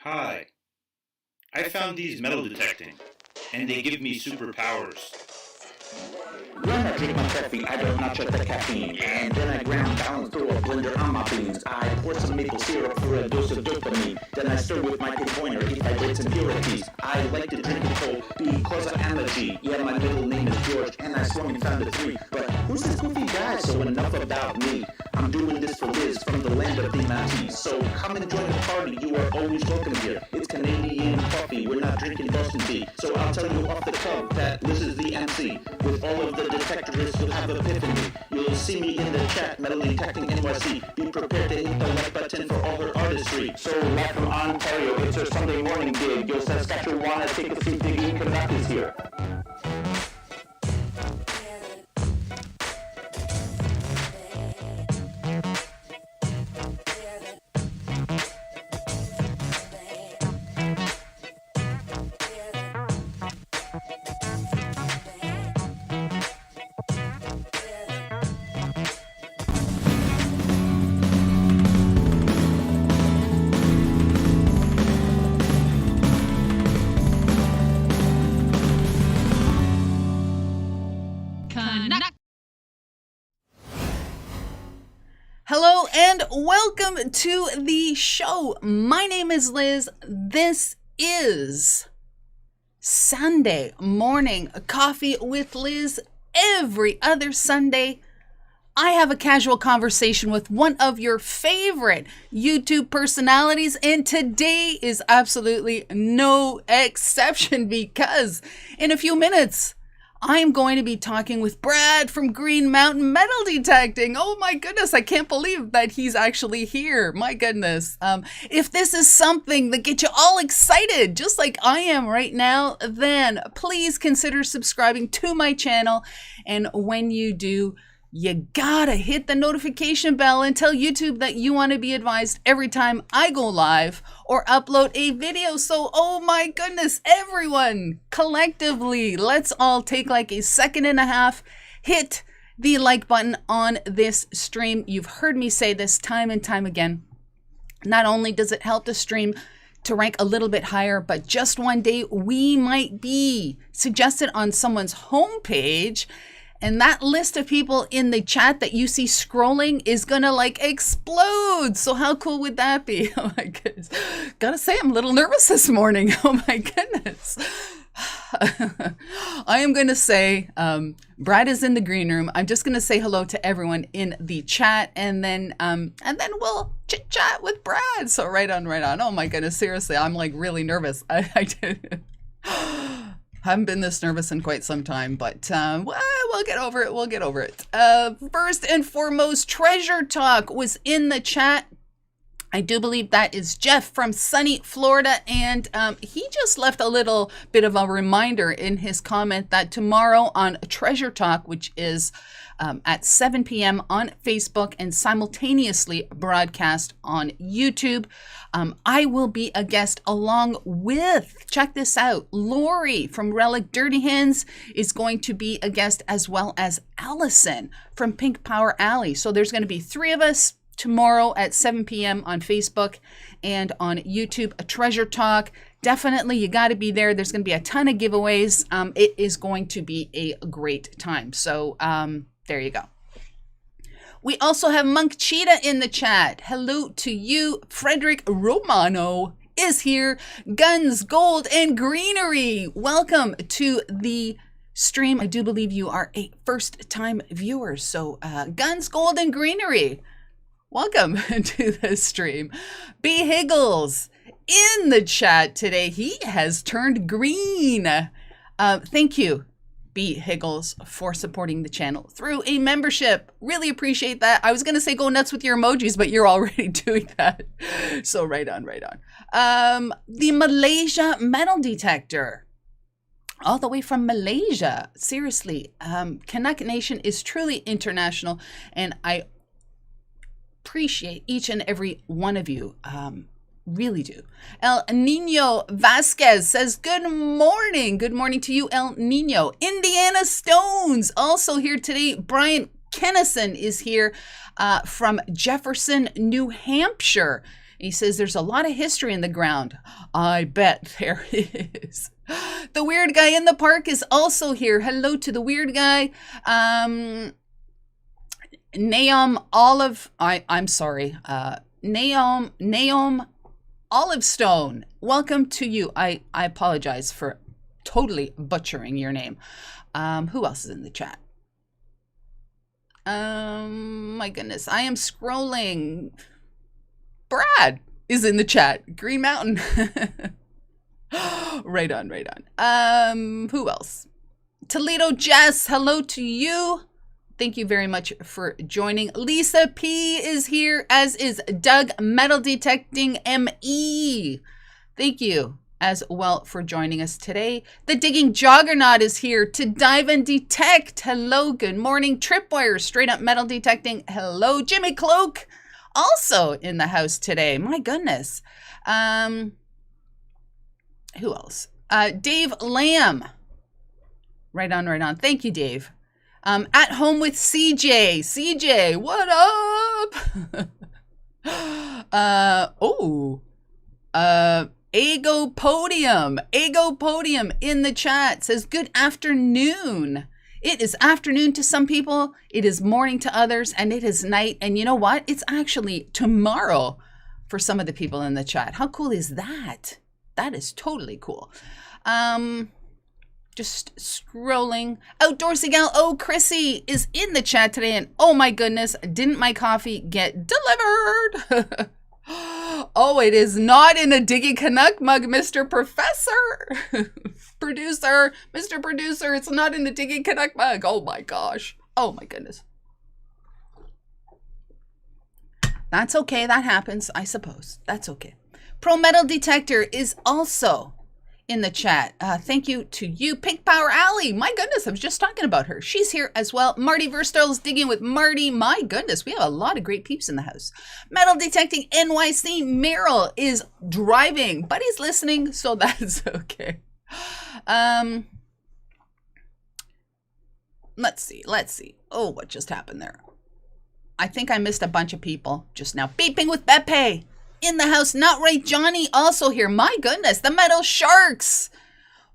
Hi, I found these metal detecting, and they give me superpowers. When I drink my coffee, I don't notch up the caffeine. And then I ground balance through a blender on my beans. I pour some maple syrup for a dose of dopamine. Then I stir with my pointer if I get impurities. I like to drink it cold because of allergy. Yeah, my middle name is George, and I swung and found a 3. But who's this goofy guy? So enough about me. I'm doing this for Liz from the land of the Mounties. So come and join the party, you are always welcome here. It's Canadian coffee, we're not drinking Boston tea. So I'll tell you off the cuff that Liz is the MC. With all of the detectorists, you'll have epiphany. You'll see me in the chat, Metal Detecting NYC. Be prepared to hit the like button for all her artistry. So live from Ontario, it's her Sunday morning gig. Yo, Saskatchewan, take a seat, digging 𝗥𝗚𝗓𝗪𝗓 here. Hello and welcome to the show. My name is Liz. This is Sunday morning coffee with Liz. Every other Sunday, I have a casual conversation with one of your favorite YouTube personalities, and today is absolutely no exception because in a few minutes, I'm going to be talking with Brad from Green Mountain Metal Detecting. Oh my goodness, I can't believe that he's actually here. My goodness. If this is something that gets you all excited, just like I am right now, then please consider subscribing to my channel. And when you do, you gotta hit the notification bell and tell YouTube that you want to be advised every time I go live or upload a video. So, oh my goodness, everyone, collectively, let's all take like a second and a half, hit the like button on this stream. You've heard me say this time and time again. Not only does it help the stream to rank a little bit higher, but just one day we might be suggested on someone's homepage. And that list of people in the chat that you see scrolling is gonna like explode. So how cool would that be? Oh my goodness. Gotta say, I'm a little nervous this morning. Oh my goodness. I am gonna say, Brad is in the green room. I'm just gonna say hello to everyone in the chat, and then we'll chit chat with Brad. So right on. Oh my goodness, seriously, I'm like really nervous. I did. Haven't been this nervous in quite some time, but we'll get over it. First and foremost, Treasure Talk was in the chat. I do believe that is Jeff from sunny Florida, and he just left a little bit of a reminder in his comment that tomorrow on Treasure Talk, which is at 7 p.m. on Facebook and simultaneously broadcast on YouTube, I will be a guest along with, check this out, Lori from Relic Dirty Hands is going to be a guest, as well as Allison from Pink Power Alley. So there's going to be 3 of us tomorrow at 7 p.m. on Facebook and on YouTube. A Treasure Talk. Definitely, you got to be there. There's going to be a ton of giveaways. It is going to be a great time. So there you go. We also have Monk Cheetah in the chat. Hello to you. Frederick Romano is here. Guns, Gold, and Greenery. Welcome to the stream. I do believe you are a first-time viewer. So Guns, Gold, and Greenery, welcome to the stream. B. Higgles in the chat today. He has turned green. Thank you, B. Higgles, for supporting the channel through a membership. Really appreciate that. I was going to say go nuts with your emojis, but you're already doing that. So right on. The Malaysia Metal Detector, all the way from Malaysia. Seriously, Kanak Nation is truly international, and I appreciate each and every one of you. Really do. El Nino Vasquez says, good morning. Good morning to you, El Nino. Indiana Stones also here today. Brian Kennison is here from Jefferson, New Hampshire. He says there's a lot of history in the ground. I bet there is. The weird guy in the park is also here. Hello to the weird guy. Naom Olive. I'm sorry. Naom Olivestone. Welcome to you. I apologize for totally butchering your name. Who else is in the chat? My goodness, I am scrolling. Brad is in the chat. Green Mountain. Right on. Who else? Toledo Jess, hello to you. Thank you very much for joining. Lisa P is here, as is Doug Metal Detecting ME. Thank you as well for joining us today. The Digging Juggernaut is here to dive and detect. Hello, good morning. Tripwire, Straight Up Metal Detecting. Hello, Jimmy Cloak, also in the house today. My goodness. Who else? Dave Lamb. Right on. Thank you, Dave. At home with CJ. CJ, what up? Ego Podium in the chat says, good afternoon. It is afternoon to some people, it is morning to others, and it is night. And you know what? It's actually tomorrow for some of the people in the chat. How cool is that? That is totally cool. Just scrolling. Outdoorsy Gal, oh, Chrissy is in the chat today. And oh my goodness, didn't my coffee get delivered? Oh, it is not in a Diggy Canuck mug, Mr. Professor. Producer, Mr. Producer, it's not in the Diggy Canuck mug. Oh my gosh. Oh my goodness. That's okay. That happens, I suppose. That's okay. Pro Metal Detector is also in the chat. Thank you to you. Pink Power Alley. My goodness, I was just talking about her. She's here as well. Marty Verstall's digging with Marty. My goodness, we have a lot of great peeps in the house. Metal Detecting NYC. Meryl is driving, but he's listening, so that's okay. Let's see. Oh, what just happened there? I think I missed a bunch of people just now. Beeping with Beppe. In the house, Not Right Johnny also here. My goodness, the Metal Sharks.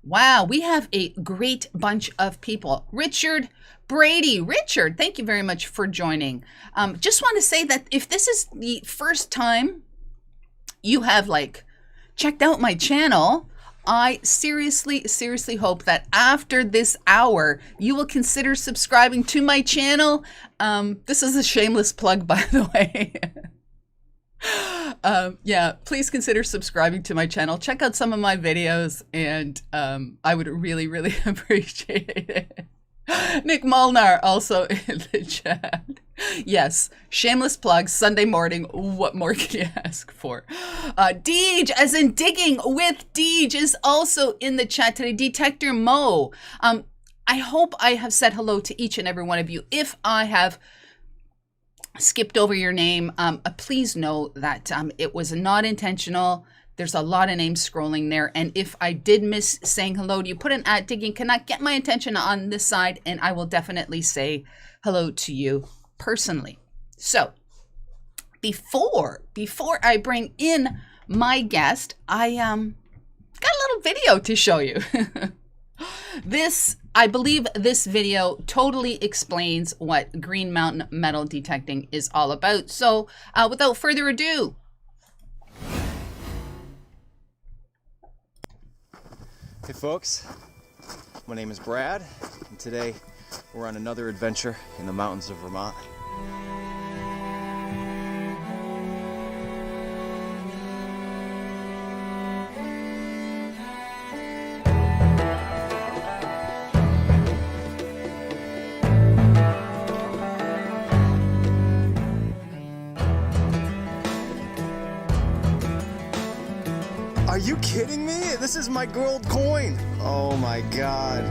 Wow, we have a great bunch of people. Richard Brady. Richard, thank you very much for joining. Just want to say that if this is the first time you have checked out my channel, I seriously hope that after this hour, you will consider subscribing to my channel. This is a shameless plug, by the way. Yeah, please consider subscribing to my channel. Check out some of my videos, and I would really appreciate it. Nick Molnar also in the chat. Yes, shameless plug, Sunday morning. What more can you ask for? Deej, as in Digging with Deej, is also in the chat today. Detector Mo. I hope I have said hello to each and every one of you. If I have skipped over your name, please know that it was not intentional. There's a lot of names scrolling there, and if I did miss saying hello to you, put an @ digging cannot get my attention on this side, and I will definitely say hello to you personally. So before I bring in my guest, I got a little video to show you. I believe this video totally explains what Green Mountain Metal Detecting is all about. So without further ado. Hey folks, my name is Brad, and today we're on another adventure in the mountains of Vermont. Are you kidding me? This is my gold coin. Oh my God.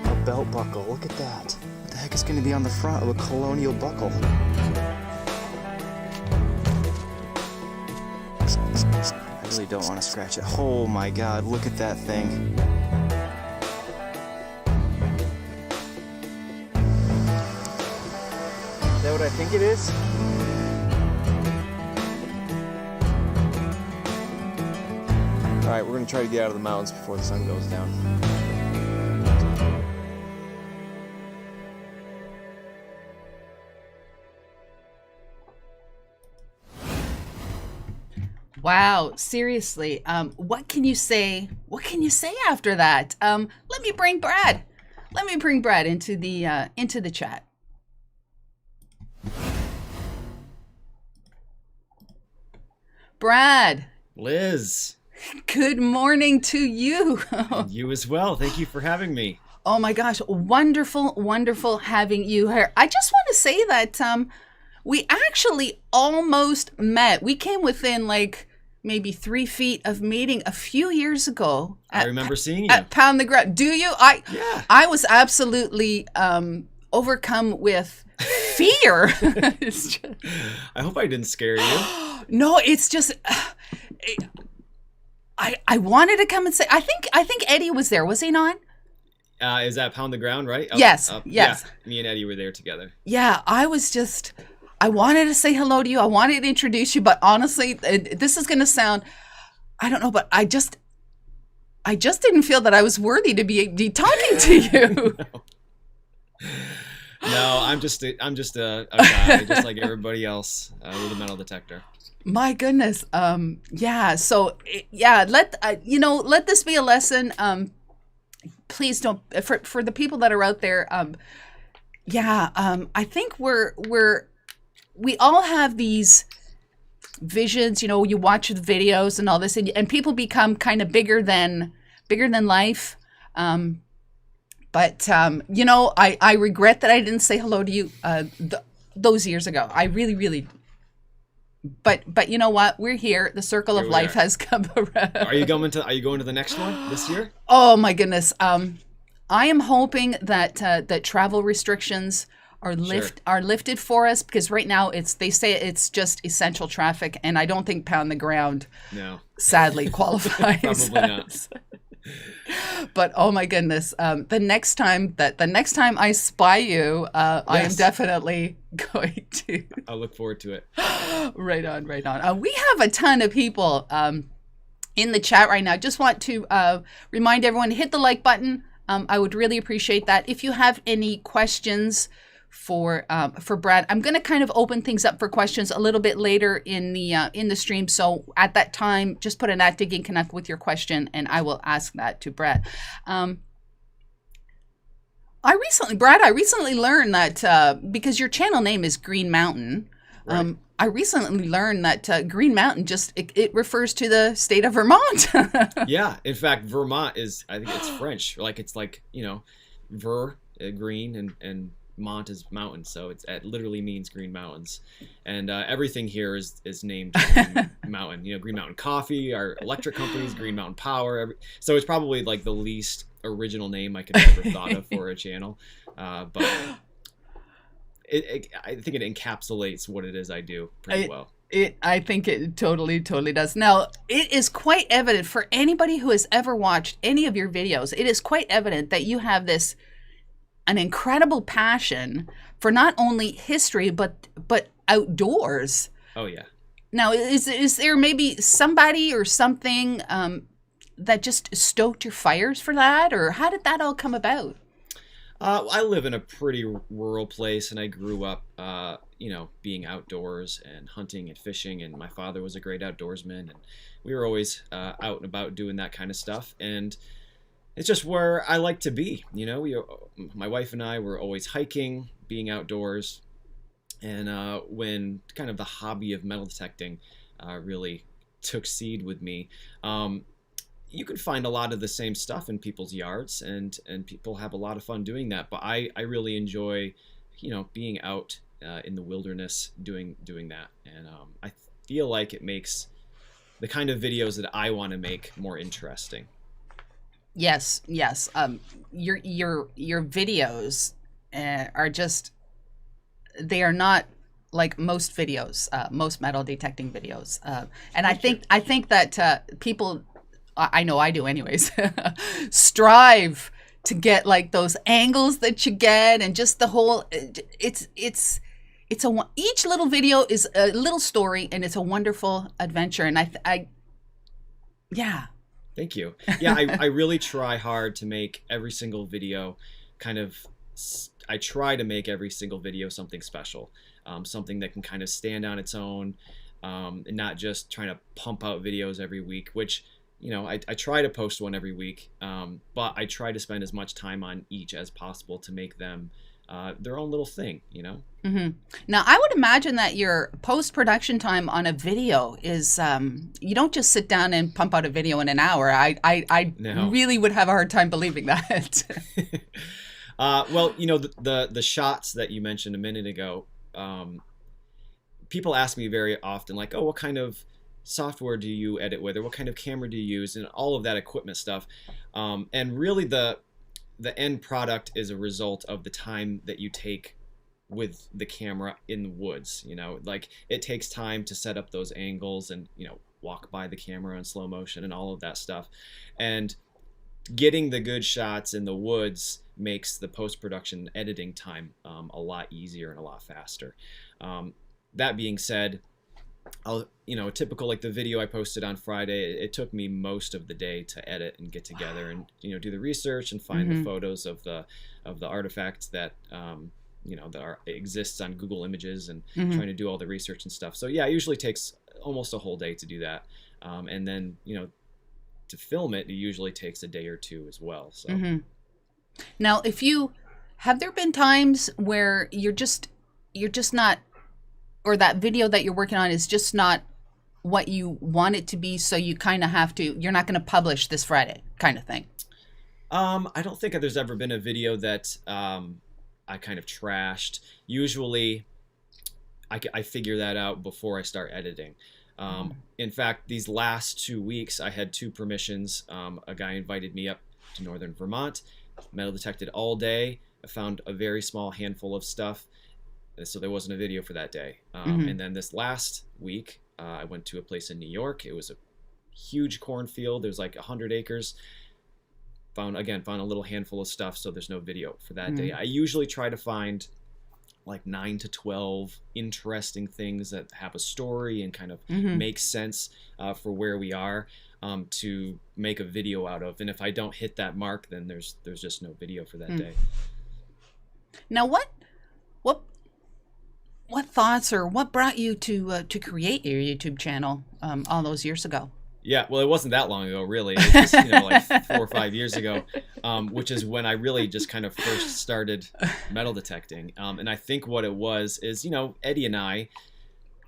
A belt buckle, look at that. What the heck is gonna be on the front of a colonial buckle? I really don't want to scratch it. Oh my God, look at that thing. Is that what I think think it is. All right, we're gonna try to get out of the mountains before the sun goes down. Wow, seriously. What can you say? What can you say after that? Let me bring Brad. Let me bring Brad into the chat. Brad. Liz. Good morning to you. And you as well. Thank you for having me. Oh my gosh, wonderful, wonderful having you here. I just want to say that we actually almost met. We came within like maybe 3 feet of meeting a few years ago. I remember seeing you. At Pound the Ground. Do you? Yeah. I was absolutely overcome with fear. It's just, I hope I didn't scare you. no, it's just... I wanted to come and say, I think Eddie was there, was he not? Is that Pound the Ground, right? Yes. Yeah, me and Eddie were there together. Yeah, I wanted to say hello to you. I wanted to introduce you, but honestly, this is going to sound, I don't know, but I just didn't feel that I was worthy to be talking to you. No, I'm just a guy, just like everybody else with a metal detector. My goodness. Yeah. So let this be a lesson. Please don't, for the people that are out there. I think we all have these visions, you watch the videos and all this, and people become kind of bigger than life. But I regret that I didn't say hello to you those years ago. I really, really. But you know what? We're here. The circle of life has come around. Are you going to the next one this year? Oh my goodness. I am hoping that that travel restrictions are lifted for us, because right now they say it's just essential traffic, and I don't think Pound the Ground sadly qualifies. Probably not. But oh my goodness, the next time I spy you, yes. I am definitely going to. I'll look forward to it. Right on. We have a ton of people in the chat right now. Just want to remind everyone to hit the like button. I would really appreciate that. If you have any questions for Brad, I'm going to kind of open things up for questions a little bit later in the stream. So at that time, just put an @DiggingConnect with your question, and I will ask that to Brad. I recently learned that because your channel name is Green Mountain, right. I recently learned that Green Mountain it refers to the state of Vermont. Yeah, in fact, Vermont I think it's French. It's like ver, green, and Mont is mountain, so it literally means Green Mountains, and everything here is named Green Mountain. Green Mountain Coffee, our electric companies, Green Mountain Power. So it's probably like the least original name I could have ever thought of for a channel, but I think it encapsulates what it is I do pretty well. I think it totally does. Now, it is quite evident for anybody who has ever watched any of your videos. It is quite evident that you have an incredible passion for not only history but outdoors. Oh yeah. Now, is there maybe somebody or something that just stoked your fires for that, or how did that all come about? I live in a pretty rural place, and I grew up, being outdoors and hunting and fishing. And my father was a great outdoorsman, and we were always out and about doing that kind of stuff. And it's just where I like to be. My wife and I were always hiking, being outdoors. And when kind of the hobby of metal detecting really took seed with me, you can find a lot of the same stuff in people's yards, and people have a lot of fun doing that. But I really enjoy, being out in the wilderness doing that. And I feel like it makes the kind of videos that I want to make more interesting. Yes. Your videos are just, they are not like most videos, most metal detecting videos. And I think that people, I know I do anyways, strive to get like those angles that you get, and just the whole, it's each little video is a little story, and it's a wonderful adventure. And yeah. Thank you. Yeah, I really try hard to make every single video I try to make every single video something special, something that can kind of stand on its own, and not just trying to pump out videos every week, which, I try to post one every week, but I try to spend as much time on each as possible to make them their own little thing, Mm-hmm. Now, I would imagine that your post-production time on a video is, you don't just sit down and pump out a video in an hour. I No. really would have a hard time believing that. Well, the shots that you mentioned a minute ago, people ask me very often, like, oh, what kind of software do you edit with, or what kind of camera do you use, and all of that equipment stuff. And really the end product is a result of the time that you take with the camera in the woods. Like, it takes time to set up those angles and, walk by the camera in slow motion and all of that stuff. And getting the good shots in the woods makes the post-production editing time a lot easier and a lot faster. That being said, typical, like the video I posted on Friday, it took me most of the day to edit and get together and, do the research and find the photos of the artifacts that, that exists on Google Images, and trying to do all the research and stuff. So yeah, it usually takes almost a whole day to do that. And then, to film it usually takes a day or two as well. So Now, have there been times where you're just not, or that video that you're working on is just not what you want it to be, so you kind of you're not going to publish this Friday kind of thing? I don't think there's ever been a video that I kind of trashed. Usually I figure that out before I start editing. In fact, these last 2 weeks, I had 2 permissions. A guy invited me up to northern Vermont, metal detected all day. I found a very small handful of stuff, so there wasn't a video for that day. And then this last week, I went to a place in New York. It was a huge cornfield. There's like 100 acres. Found a little handful of stuff, so there's no video for that day. I usually try to find like 9 to 12 interesting things that have a story and kind of make sense for where we are, to make a video out of. And if I don't hit that mark, then there's just no video for that day. Now, what thoughts, or what brought you to create your YouTube channel all those years ago? Yeah, well, it wasn't that long ago, really. It was just, like 4 or 5 years ago, which is when I really just kind of first started metal detecting. And I think what it was is, Eddie and I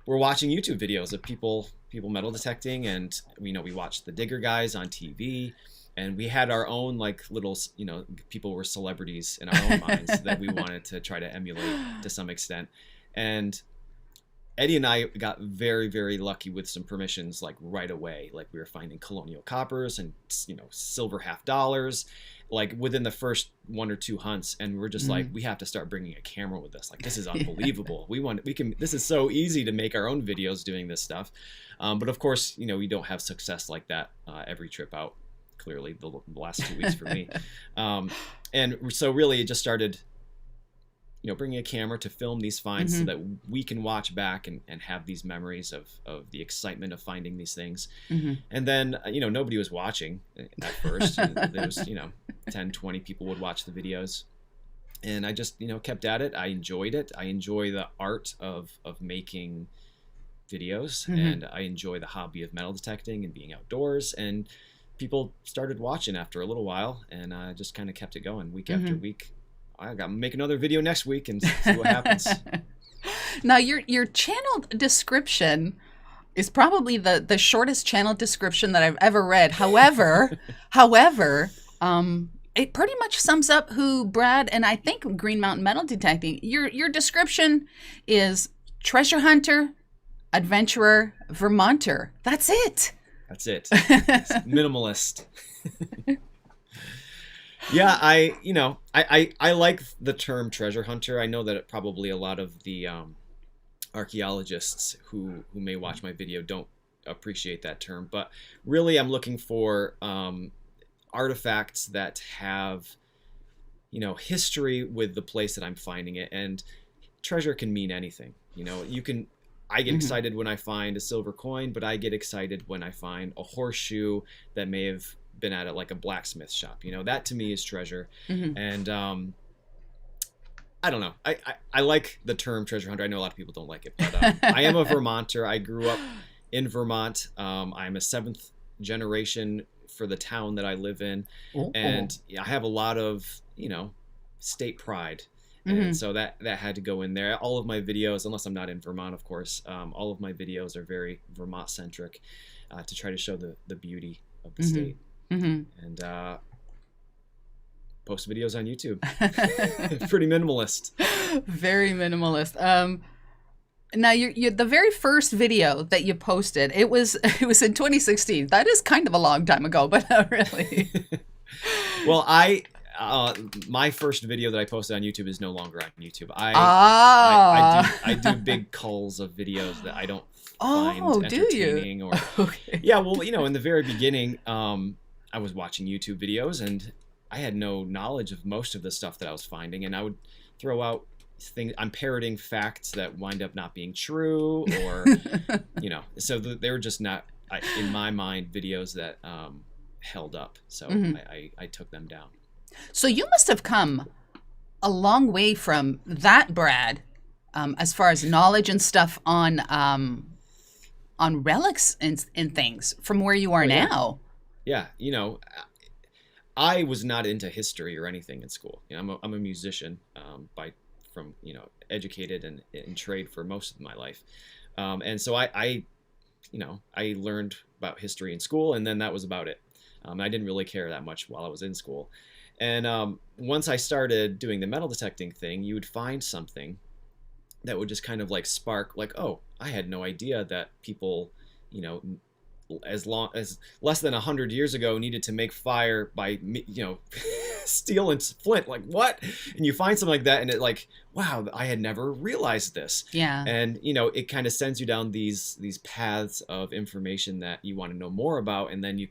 were watching YouTube videos of people metal detecting, and we watched the digger guys on TV, and we had our own like little, people were celebrities in our own minds that we wanted to try to emulate to some extent. And Eddie and I got very, very lucky with some permissions like right away. Like, we were finding colonial coppers and, silver $50, like within the first 1 or 2 hunts. And we're just like, we have to start bringing a camera with us. Like, this is unbelievable. This is so easy to make our own videos doing this stuff. But of course, we don't have success like that every trip out. Clearly the last 2 weeks for me. And so really it just started, bringing a camera to film these finds so that we can watch back and have these memories of the excitement of finding these things. And then, nobody was watching at first. There was, 10, 20 people would watch the videos. And I just, kept at it. I enjoyed it. I enjoy the art of making videos, and I enjoy the hobby of metal detecting and being outdoors. And people started watching after a little while, and I just kind of kept it going week after week. I got to make another video next week and see what happens. Now, your channel description is probably the shortest channel description that I've ever read. However, it pretty much sums up who Brad and I think Green Mountain Metal Detecting. Your description is treasure hunter, adventurer, Vermonter. That's it. That's it. It's minimalist. Yeah, I like the term treasure hunter. I know that probably a lot of the archaeologists who may watch my video don't appreciate that term, but really I'm looking for artifacts that have history with the place that I'm finding it, and treasure can mean anything. You know, I get excited when I find a silver coin, but I get excited when I find a horseshoe that may have been at like a blacksmith shop. You know, that to me is treasure. And I don't know. I like the term treasure hunter. I know a lot of people don't like it, but I am a Vermonter. I grew up in Vermont. I'm a 7th generation for the town that I live in. And I have a lot of, you know, state pride. And so that had to go in there. All of my videos, unless I'm not in Vermont, of course, all of my videos are very Vermont centric to try to show the beauty of the state. And post videos on YouTube. Pretty minimalist. Very minimalist. Now, the very first video that you posted, it was in 2016. That is kind of a long time ago, but not really. Well, my first video that I posted on YouTube is no longer on YouTube. I do big culls of videos that I don't find entertaining. Or yeah, well, you know, in the very beginning, I was watching YouTube videos and I had no knowledge of most of the stuff that I was finding, and I would throw out things. I'm parroting facts that wind up not being true, or you know, so they were just not, in my mind, videos that held up. So I took them down. So you must have come a long way from that, Brad, as far as knowledge and stuff on relics and things from where you are now. Yeah, you know, I was not into history or anything in school. You know, I'm a musician from you know, educated and in trade for most of my life, and so I learned about history in school, and then that was about it. I didn't really care that much while I was in school. And once I started doing the metal detecting thing, you would find something that would just kind of like spark, like, oh, I had no idea that people, you know, as less than 100 years ago needed to make fire by, you know, steel and flint. Like, what? And you find something like that, and it like, wow, I had never realized this. Yeah. And you know, it kind of sends you down these paths of information that you want to know more about, and then you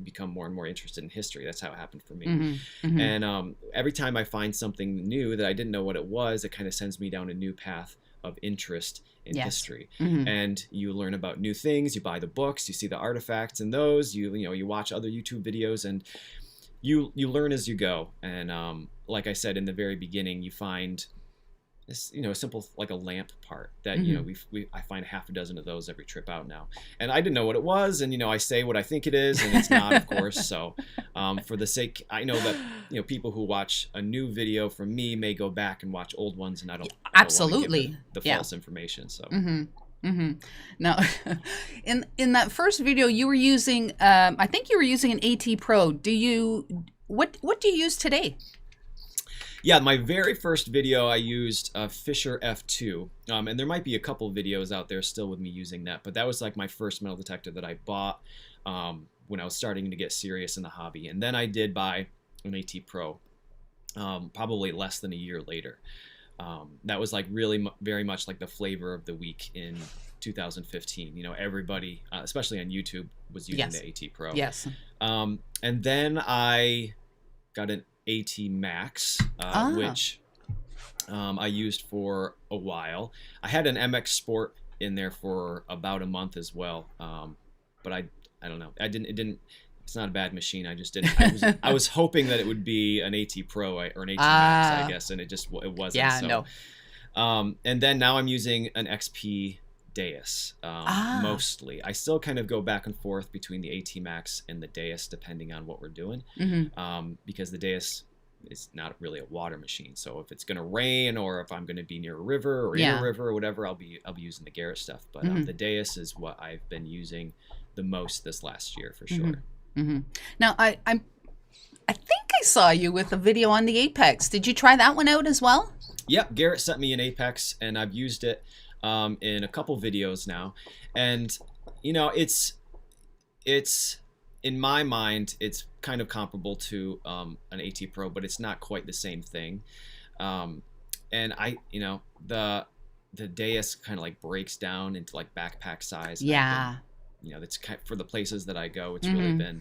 become more and more interested in history. That's how it happened for me. And every time I find something new that I didn't know what it was, it kind of sends me down a new path of interest in history. And you learn about new things, you buy the books, you see the artifacts in those, you know, you watch other YouTube videos, and you learn as you go. And like I said in the very beginning, you find this, you know, a simple, like a lamp part that, you know, I find half a dozen of those every trip out now. And I didn't know what it was, and, you know, I say what I think it is, and it's not, of course. So for the sake, I know that, you know, people who watch a new video from me may go back and watch old ones, and I don't absolutely give the false information. So now in that first video you were using I think you were using an AT Pro. What do you use today? Yeah, my very first video I used Fisher F2, and there might be a couple videos out there still with me using that, but that was like my first metal detector that I bought when I was starting to get serious in the hobby. And then I did buy an AT Pro probably less than a year later. That was like really very much like the flavor of the week in 2015. You know, everybody, especially on YouTube, was using the AT Pro. Yes. And then I got an AT Max, which I used for a while. I had an MX Sport in there for about a month as well, but I don't know. It's not a bad machine. I just didn't. I was hoping that it would be an AT Pro or an AT Max, I guess, and it wasn't. Yeah, so. No. And then now I'm using an XP Deus mostly. I still kind of go back and forth between the AT Max and the Deus depending on what we're doing, because the Deus is not really a water machine. So if it's going to rain, or if I'm going to be near a river or in a river or whatever, I'll be using the Garrett stuff. But the Deus is what I've been using the most this last year for sure. Now I think I saw you with a video on the Apex. Did you try that one out as well? Yep, Garrett sent me an Apex, and I've used it in a couple videos now, and you know, it's in my mind it's kind of comparable to an AT Pro, but it's not quite the same thing. And the Deus kind of like breaks down into like backpack size. Yeah. You know, that's kind of, for the places that I go, it's really been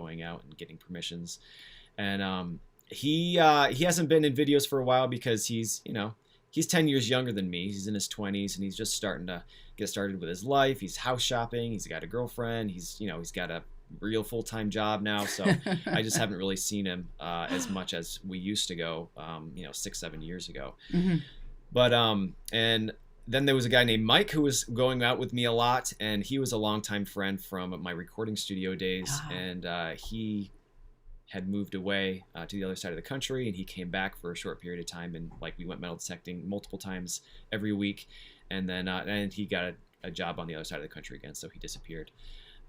going out and getting permissions. And he hasn't been in videos for a while because he's 10 years younger than me. He's in his 20s and he's just starting to get started with his life. He's house shopping. He's got a girlfriend. He's got a real full-time job now. So I just haven't really seen him as much as we used to go, 6-7 years ago. Mm-hmm. But and then there was a guy named Mike who was going out with me a lot, and he was a longtime friend from my recording studio days. Oh. And he had moved away to the other side of the country, and he came back for a short period of time, and we went metal detecting multiple times every week, and then and he got a job on the other side of the country again, so he disappeared.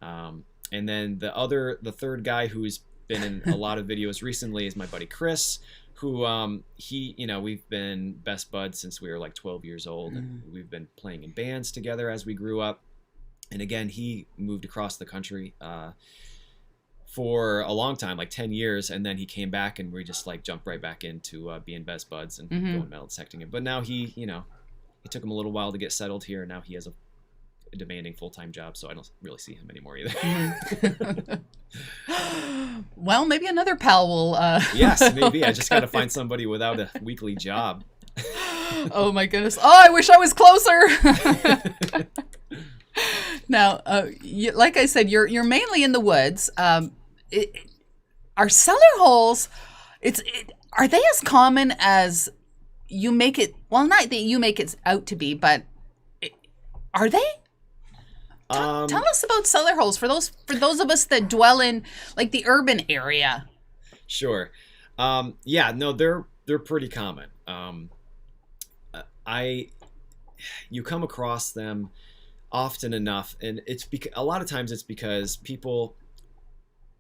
And then the third guy who's been in a lot of videos recently is my buddy Chris, who we've been best buds since we were like 12 years old, and we've been playing in bands together as we grew up. And again, he moved across the country for a long time, like 10 years, and then he came back, and we just jumped right back into being best buds and going metal detecting it. But now it took him a little while to get settled here, and now he has a demanding full-time job, so I don't really see him anymore either. Well, maybe another pal will Yes, maybe. I just got to find somebody without a weekly job. Oh my goodness. Oh, I wish I was closer. Now, like I said, you're mainly in the woods. Are cellar holes, are they as common as you make it? Well, not that you make it out to be, but are they? Tell us about cellar holes for those of us that dwell in the urban area. Sure. Yeah, no, they're pretty common. You come across them often enough, and a lot of times it's because people,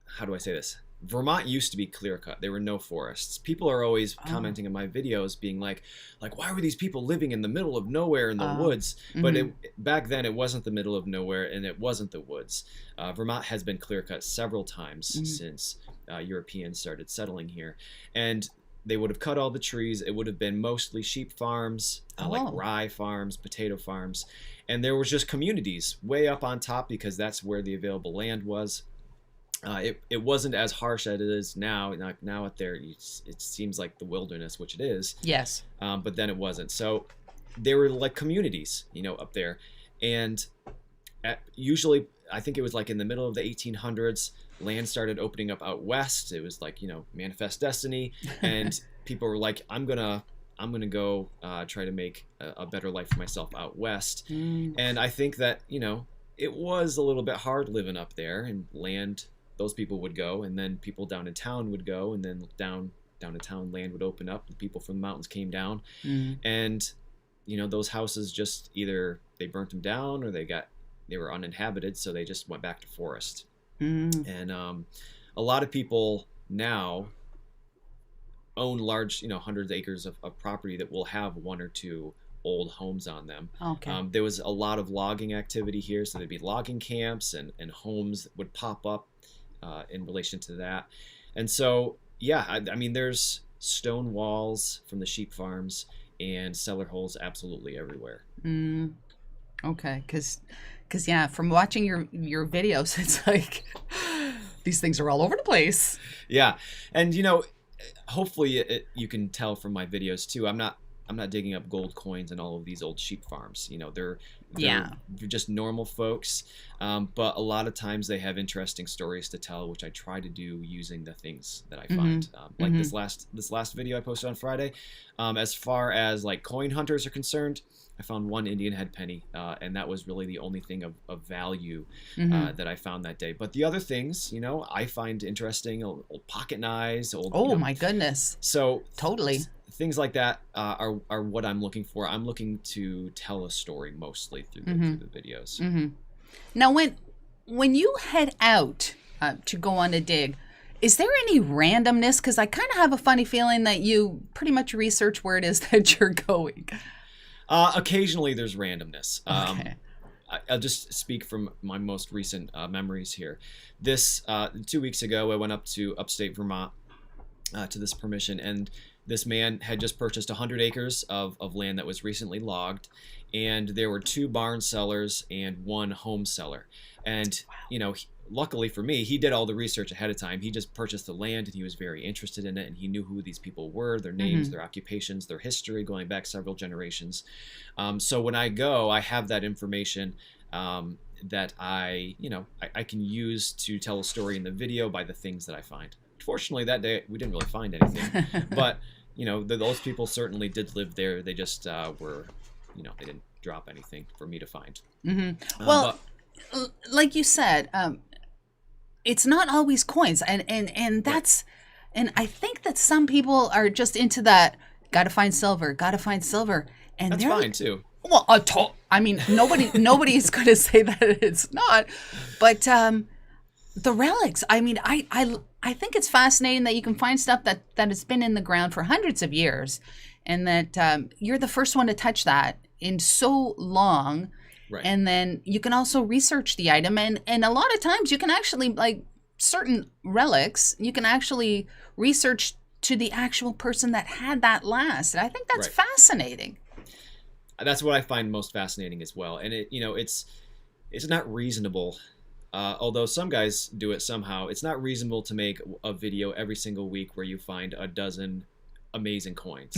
how do I say this? Vermont used to be clear cut. There were no forests. People are always commenting on my videos being like, why were these people living in the middle of nowhere in the woods? But back then it wasn't the middle of nowhere, and it wasn't the woods. Vermont has been clear cut several times since Europeans started settling here. And they would have cut all the trees. It would have been mostly sheep farms, like rye farms, potato farms. And there was just communities way up on top because that's where the available land was. It wasn't as harsh as it is now. Now out there, it seems like the wilderness, which it is. Yes. But then it wasn't. So they were like communities, up there. And usually, I think it was in the middle of the 1800s, land started opening up out west. It was manifest destiny. And people were like, I'm gonna go try to make a better life for myself out west. And I think that, it was a little bit hard living up there, and land, those people would go, and then people down in town would go, and then down in town land would open up, and people from the mountains came down. And those houses just either they burnt them down, or they were uninhabited, so they just went back to forest. And a lot of people now own large, hundreds of acres of property that will have one or two old homes on them. Okay. There was a lot of logging activity here, so there'd be logging camps and homes that would pop up in relation to that. And so, yeah, I mean, there's stone walls from the sheep farms and cellar holes absolutely everywhere. Okay, because yeah, from watching your videos, it's like these things are all over the place. Yeah, and hopefully you can tell from my videos too. I'm not digging up gold coins and all of these old sheep farms. They're They're just normal folks, but a lot of times they have interesting stories to tell, which I try to do using the things that I find. Like this last video I posted on Friday. As far as like coin hunters are concerned, I found one Indian head penny, and that was really the only thing of value that I found that day. But the other things, you know, I find interesting, old pocket knives, My goodness. So totally. Things like that are what I'm looking for. I'm looking to tell a story mostly through the videos. Now, when you head out to go on a dig, is there any randomness? Because I kind of have a funny feeling that you pretty much research where it is that you're going. Occasionally there's randomness. Okay. I'll just speak from my most recent memories here. This 2 weeks ago, I went up to upstate Vermont to this permission, and this man had just purchased 100 acres of land that was recently logged, and there were 2 barn sellers and 1 home seller. And, you know, luckily for me, he did all the research ahead of time. He just purchased the land, and he was very interested in it, and he knew who these people were, their names, their occupations, their history, going back several generations. So when I go, I have that information that I can use to tell a story in the video by the things that I find. Fortunately, that day, we didn't really find anything, but, you know, those people certainly did live there. They just were, you know, they didn't drop anything for me to find. Well, like you said, it's not always coins, and that's, and I think that some people are just into that. Gotta find silver. And that's fine too. Well, I mean, nobody's going to say that it's not, but the relics. I mean, I think it's fascinating that you can find stuff that has been in the ground for hundreds of years, and that you're the first one to touch that in so long. Right. And then you can also research the item, and a lot of times you can actually, like certain relics, you can actually research to the actual person that had that last. And I think that's fascinating. That's what I find most fascinating as well. And it's not reasonable. Although some guys do it somehow, it's not reasonable to make a video every single week where you find a dozen amazing coins.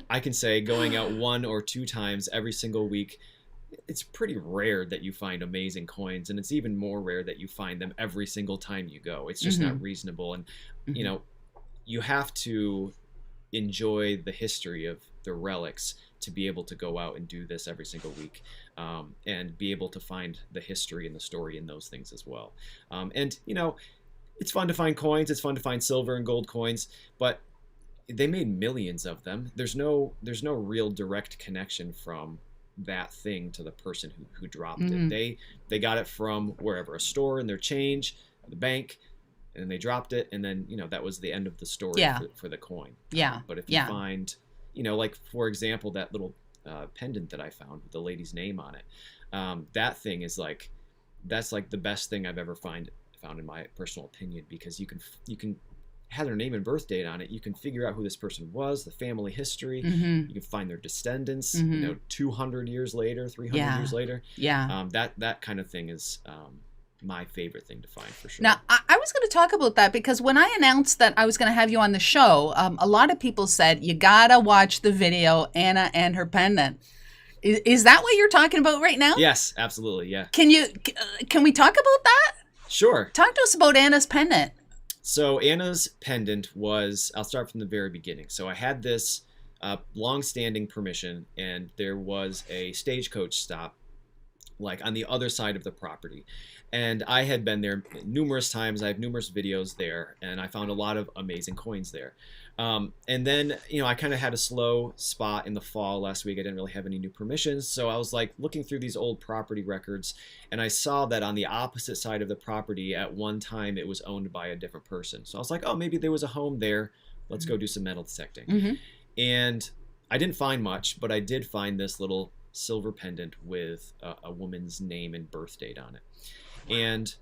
I can say going out 1 or 2 times every single week, it's pretty rare that you find amazing coins, and it's even more rare that you find them every single time you go. It's just not reasonable. And, you know, you have to enjoy the history of the relics to be able to go out and do this every single week, and be able to find the history and the story in those things as well. And, you know, it's fun to find coins. It's fun to find silver and gold coins, but they made millions of them. There's no real direct connection from that thing to the person who dropped it. They got it from wherever, a store, and their change, the bank, and they dropped it, and then, you know, that was the end of the story for the coin. But if you find, you know, like, for example, that little pendant that I found with the lady's name on it, that thing is like, that's like the best thing I've ever found in my personal opinion, because you can have their name and birth date on it. You can figure out who this person was, the family history. You can find their descendants, you know, 200 years later, 300 years later. That kind of thing is my favorite thing to find, for sure. Now, I was going to talk about that, because when I announced that I was going to have you on the show, a lot of people said, you got to watch the video, Anna and her pendant. Is that what you're talking about right now? Yes, absolutely, yeah. Can we talk about that? Sure. Talk to us about Anna's pendant. So Anna's pendant was, I'll start from the very beginning. So I had this long-standing permission, and there was a stagecoach stop, like, on the other side of the property. And I had been there numerous times. I have numerous videos there, and I found a lot of amazing coins there. And then, you know, I kind of had a slow spot in the fall last week. I didn't really have any new permissions. So I was like looking through these old property records, and I saw that on the opposite side of the property at one time it was owned by a different person. So I was like, oh, maybe there was a home there. Let's go do some metal detecting. And I didn't find much, but I did find this little silver pendant with a woman's name and birth date on it. And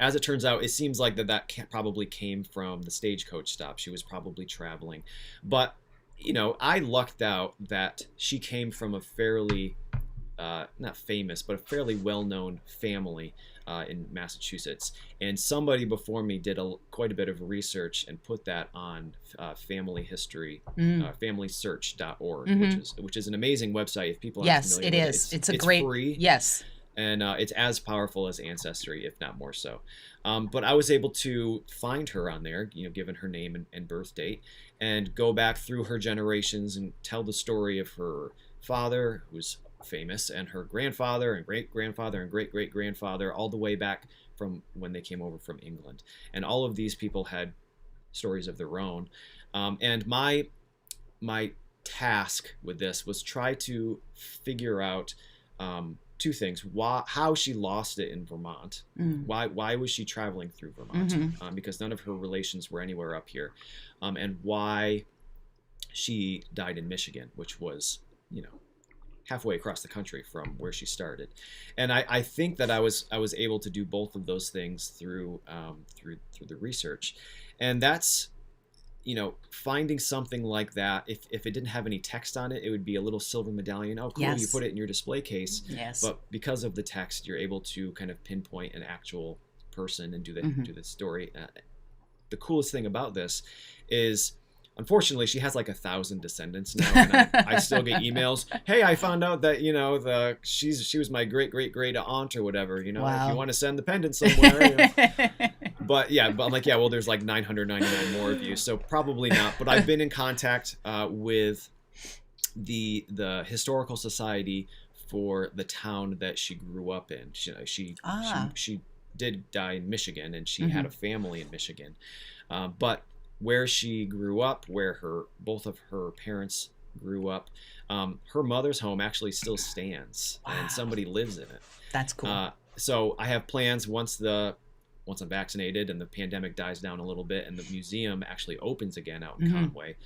as it turns out, it seems like that probably came from the stagecoach stop. She was probably traveling. But, you know, I lucked out that she came from a fairly, not famous, but a fairly well-known family in Massachusetts. And somebody before me did quite a bit of research and put that on family history, familysearch.org, which is an amazing website if people aren't familiar with it. Yes, it is. It's great. Free. Yes. And it's as powerful as Ancestry, if not more so. But I was able to find her on there, given her name and birth date, and go back through her generations and tell the story of her father, who's famous, and her grandfather and great-grandfather and great-great-grandfather, all the way back from when they came over from England. And all of these people had stories of their own. And my task with this was try to figure out two things: how she lost it in Vermont, why was she traveling through Vermont, because none of her relations were anywhere up here, and why she died in Michigan, which was halfway across the country from where she started. And I think that I was able to do both of those things through the research. And that's finding something like that, if it didn't have any text on it, it would be a little silver medallion. Oh, cool, yes. You put it in your display case. Yes. But because of the text, you're able to kind of pinpoint an actual person and do the story. The coolest thing about this is, unfortunately, she has like 1,000 descendants now, and I still get emails. Hey, I found out that she was my great aunt or whatever. Wow. If you want to send the pendant somewhere. But I'm like, well, there's like 999 more of you, so probably not. But I've been in contact with the historical society for the town that she grew up in. She did die in Michigan, and she had a family in Michigan, but where she grew up, where both of her parents grew up, her mother's home actually still stands, and somebody lives in it. That's cool. So I have plans once I'm vaccinated and the pandemic dies down a little bit and the museum actually opens again out in Conway.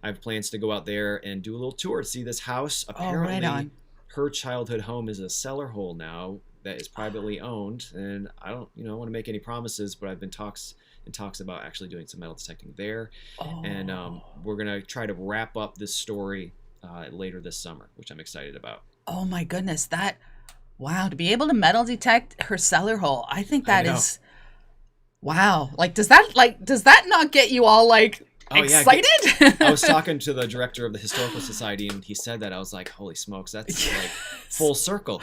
I have plans to go out there and do a little tour, see this house. Apparently, her childhood home is a cellar hole now that is privately owned, and I don't want to make any promises, but I've been talks about actually doing some metal detecting there. And we're going to try to wrap up this story later this summer, which I'm excited about. Oh my goodness, wow, to be able to metal detect her cellar hole, I think that is, wow. Like, does that not get you all excited? Yeah, I was talking to the director of the Historical Society, and he said that. I was like, holy smokes, that's like full circle,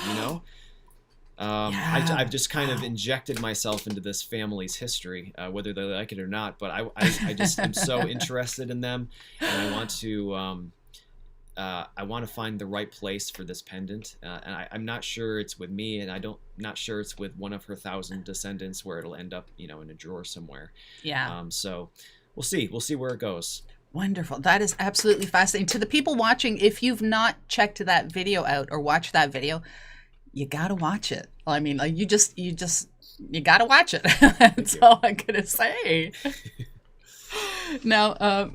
I've just kind of injected myself into this family's history, whether they like it or not. But I just am so interested in them, and I want to find the right place for this pendant. And I'm not sure it's with me, and not sure it's with one of her 1,000 descendants where it'll end up, in a drawer somewhere. Yeah. So we'll see. We'll see where it goes. Wonderful. That is absolutely fascinating. To the people watching, if you've not checked that video out or watched that video, you gotta watch it. I mean, you gotta watch it. That's all I'm gonna say. Now,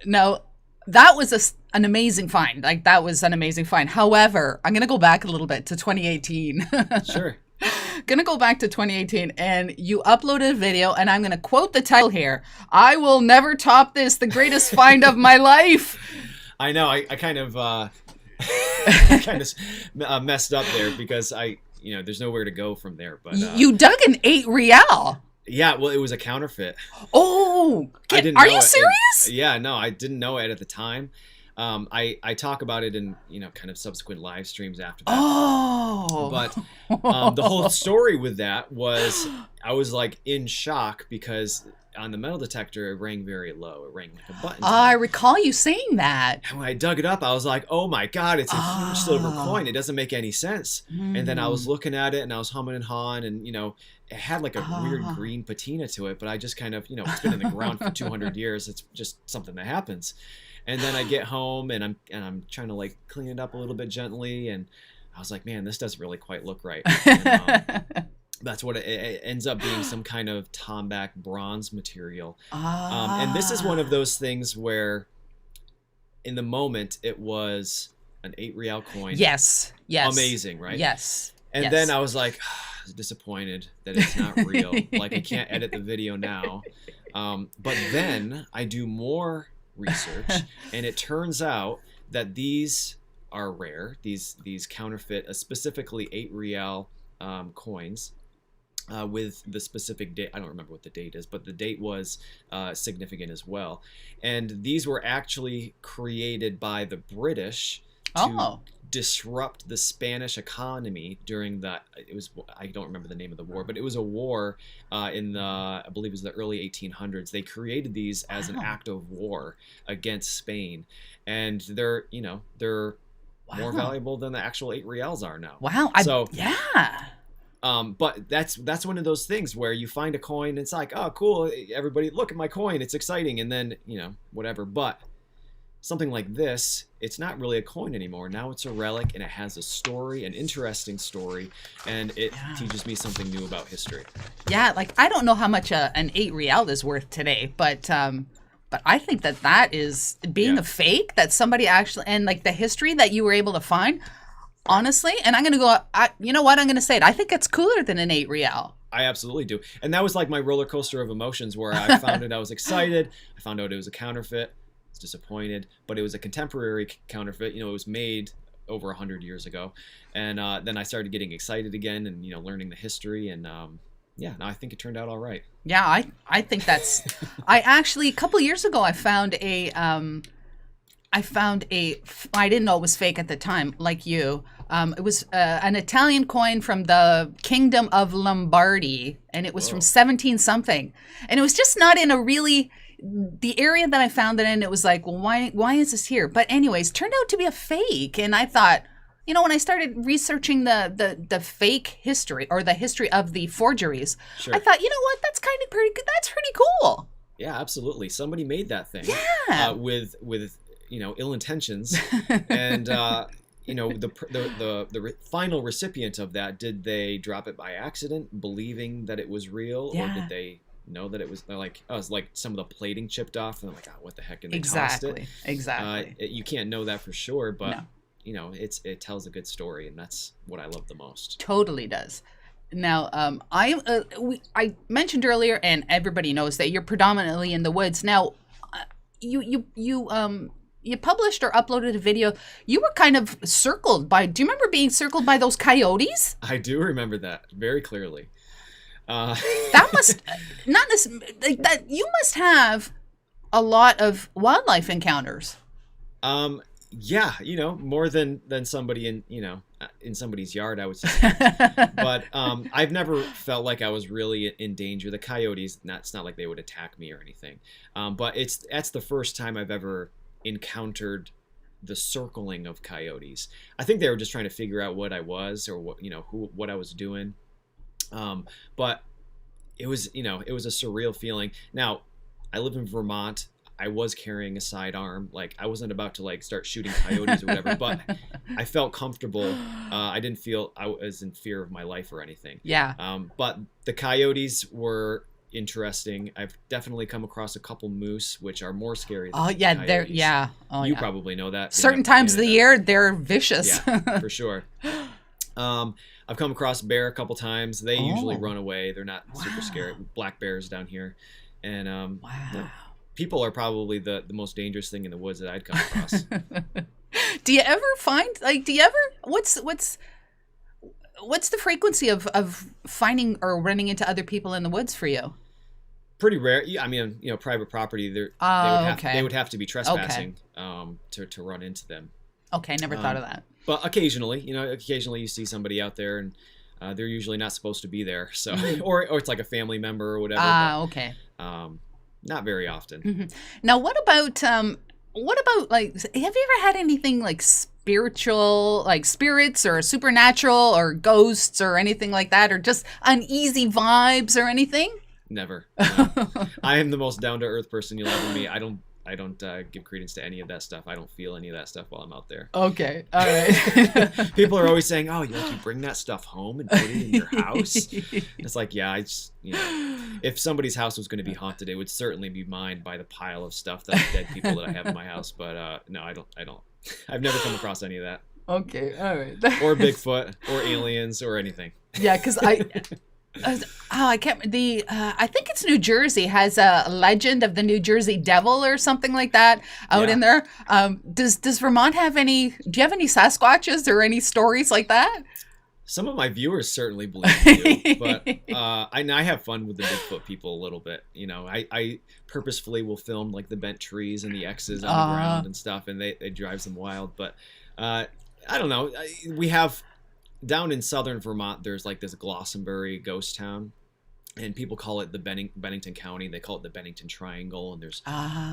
that was an amazing find. That was an amazing find. However, I'm gonna go back a little bit to 2018. Sure. Gonna go back to 2018, and you uploaded a video, and I'm gonna quote the title here: "I will never top this. The greatest find of my life." I know. I kind of. Messed up there because there's nowhere to go from there. But you dug an 8 real. Yeah, well, it was a counterfeit. Oh, are you serious? Yeah, no, I didn't know it at the time. I talk about it in kind of subsequent live streams after that. Oh, but the whole story with that was I was like in shock because on the metal detector it rang very low. It rang like a button. I recall you saying that. And when I dug it up, I was like, "Oh my God, it's a huge silver coin! It doesn't make any sense." And then I was looking at it and I was humming and hawing, and it had like a weird green patina to it, but I just kind of it's been in the ground for 200 years. It's just something that happens. And then I get home and I'm trying to clean it up a little bit gently, and I was like, man, this doesn't really quite look right. And, that's what it ends up being, some kind of tomback bronze material. And this is one of those things where in the moment it was an 8 real coin. Yes. Amazing, right? Yes. And then I was like, disappointed that it's not real. I can't edit the video now. But then I do more research, and it turns out that these are rare. These counterfeit, specifically 8 real coins. with the specific date. I don't remember what the date is, but the date was significant as well. And these were actually created by the British to disrupt the Spanish economy during I don't remember the name of the war, but it was a war in I believe it was the early 1800s. They created these as an act of war against Spain, and they're more valuable than the actual 8 reals are now. Wow. But that's one of those things where you find a coin and it's like, oh, cool, everybody look at my coin, it's exciting, and then whatever. But something like this, it's not really a coin anymore. Now it's a relic, and it has a story, an interesting story, and it teaches me something new about history. Yeah, like I don't know how much an 8 real is worth today, but I think that is being a fake, that somebody actually, and like the history that you were able to find, honestly, and I'm going to go, you know what, I'm going to say it. I think it's cooler than an 8 real. I absolutely do. And that was like my roller coaster of emotions, where I found it, I was excited. I found out it was a counterfeit. I was disappointed, but it was a contemporary counterfeit. It was made over 100 years ago. And then I started getting excited again and, learning the history. And now I think it turned out all right. Yeah, I think that's, I actually, a couple years ago, I found I didn't know it was fake at the time, like you. It was an Italian coin from the Kingdom of Lombardy, and it was from 17 something. And it was just not in the area that I found it in. It was like, well, why is this here? But anyways, turned out to be a fake. And I thought, when I started researching the fake history, or the history of the forgeries, I thought, what, that's kind of pretty good. That's pretty cool. Yeah, absolutely. Somebody made that thing. Yeah. With ill intentions, and the final recipient of that, did they drop it by accident, believing that it was real, or did they know that it was like, it was like some of the plating chipped off, and they're like, oh, what the heck, and they tossed it. Exactly. You can't know that for sure, but it tells a good story, and that's what I love the most. Totally does. Now, I mentioned earlier, and everybody knows that you're predominantly in the woods. Now, you published or uploaded a video. You were kind of circled by. Do you remember being circled by those coyotes? I do remember that very clearly. That must not like that. You must have a lot of wildlife encounters. Yeah, more than somebody in somebody's yard, I would say. But I've never felt like I was really in danger. The coyotes, it's not like they would attack me or anything. But that's the first time I've ever encountered the circling of coyotes. I think they were just trying to figure out what I was, or what I was doing. But it was a surreal feeling. Now, I live in Vermont. I was carrying a sidearm. Like, I wasn't about to start shooting coyotes or whatever, but I felt comfortable. I didn't feel I was in fear of my life or anything. Yeah. But the coyotes were interesting. I've definitely come across a couple moose, which are more scary than coyotes. You probably know that. Certain times of the year, they're vicious. Yeah, for sure. I've come across bear a couple times. They usually run away. They're not super scary. Black bears down here. And people are probably the most dangerous thing in the woods that I'd come across. Do you ever find, what's the frequency of finding or running into other people in the woods for you? Pretty rare. I mean, private property, they would have to be trespassing to run into them. Okay, never thought of that. But occasionally you see somebody out there, and they're usually not supposed to be there. So, or it's like a family member or whatever. Okay. Not very often. Mm-hmm. Now, what about have you ever had anything spiritual, like spirits or supernatural or ghosts or anything like that, or just uneasy vibes or anything? Never. No. I am the most down-to-earth person you'll ever meet. I don't give credence to any of that stuff. I don't feel any of that stuff while I'm out there. Okay, all right. People are always saying, "Oh, you bring that stuff home and put it in your house." It's like, yeah, I just, if somebody's house was going to be haunted, it would certainly be mine by the pile of stuff that dead people that I have in my house. But no, I don't. I've never come across any of that. Okay, all right. Or Bigfoot, or aliens, or anything. Yeah, because I can't. I think it's New Jersey has a legend of the New Jersey Devil or something like that out in there. Does Vermont have any? Do you have any Sasquatches or any stories like that? Some of my viewers certainly believe it, but I have fun with the Bigfoot people a little bit. You know, I purposefully will film like the bent trees and the X's on the ground and stuff, and it drives them wild. But I don't know. We have down in southern Vermont, there's like this Gslossonbury ghost town, and people call it the Bennington County. They call it the Bennington Triangle, and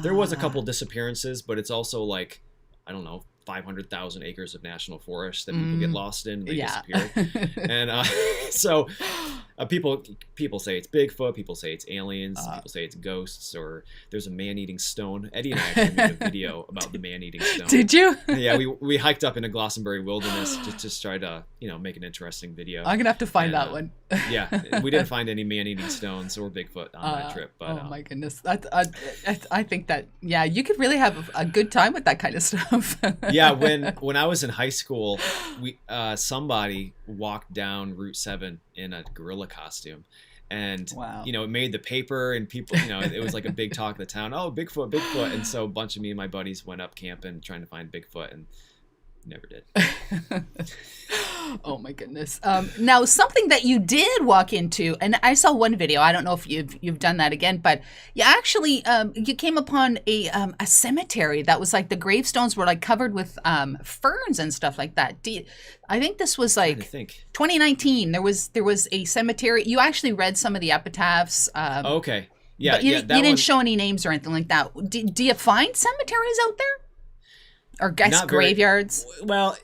there was a couple disappearances, but it's also like, I don't know, 500,000 acres of national forest that people get lost in and they disappear. And so people say it's Bigfoot, people say it's aliens, people say it's ghosts, or there's a man-eating stone. Eddie and I actually made a video about the man-eating stone. Did you? Yeah, we hiked up into Gslossonbury Wilderness just try to, make an interesting video. I'm gonna have to find that one. Yeah, we didn't find any man-eating stones or Bigfoot on that trip. But, oh my goodness, I think that you could really have a good time with that kind of stuff. Yeah, when I was in high school, somebody walked down Route 7 in a gorilla costume, and it made the paper, and people, it was like a big talk of the town. Oh, Bigfoot, Bigfoot! And so a bunch of me and my buddies went up camping trying to find Bigfoot, and never did. Oh my goodness. Now, something that you did walk into, and I saw one video. I don't know if you've done that again, but you actually you came upon a cemetery that was like the gravestones were like covered with ferns and stuff like that. I think this was like 2019. There was a cemetery. You actually read some of the epitaphs. Okay. Yeah. But you didn't show any names or anything like that. Do you find cemeteries out there? Or graveyards? Well,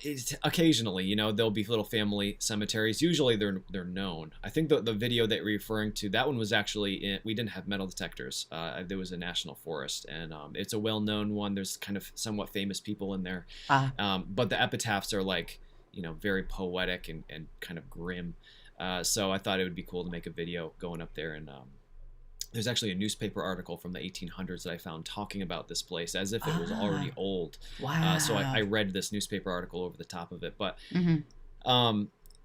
occasionally, there'll be little family cemeteries. Usually they're known. I think the video that you're referring to, that one was actually we didn't have metal detectors. There was a national forest, and it's a well-known one. There's kind of somewhat famous people in there. But the epitaphs are like, very poetic and kind of grim. So I thought it would be cool to make a video going up there, and there's actually a newspaper article from the 1800s that I found talking about this place as if it was already old. Wow. So I read this newspaper article over the top of it. But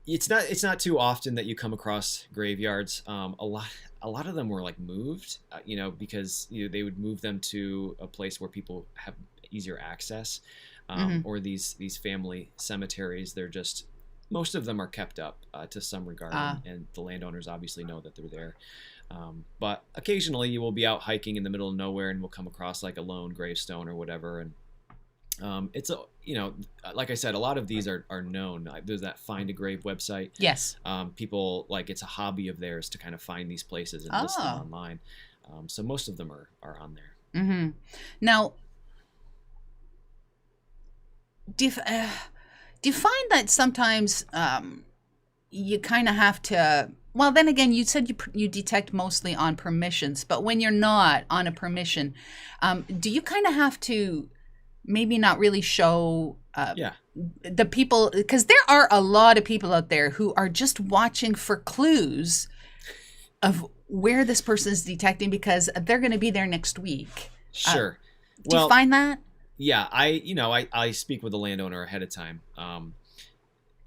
it's not too often that you come across graveyards. A lot of them were like moved, because they would move them to a place where people have easier access, or these family cemeteries. They're just, most of them are kept up to some regard, and the landowners obviously know that they're there. But occasionally you will be out hiking in the middle of nowhere and we'll come across like a lone gravestone or whatever. And it's like I said, a lot of these are known. There's that Find a Grave website. Yes. People, like, it's a hobby of theirs to kind of find these places and list them online. So most of them are on there. Mm-hmm. Now, do you find that sometimes you kind of have to? Well, then again, you said you detect mostly on permissions, but when you're not on a permission, do you kind of have to maybe not really show the people? Because there are a lot of people out there who are just watching for clues of where this person is detecting because they're going to be there next week. Sure. Do you find that? Yeah, I speak with the landowner ahead of time.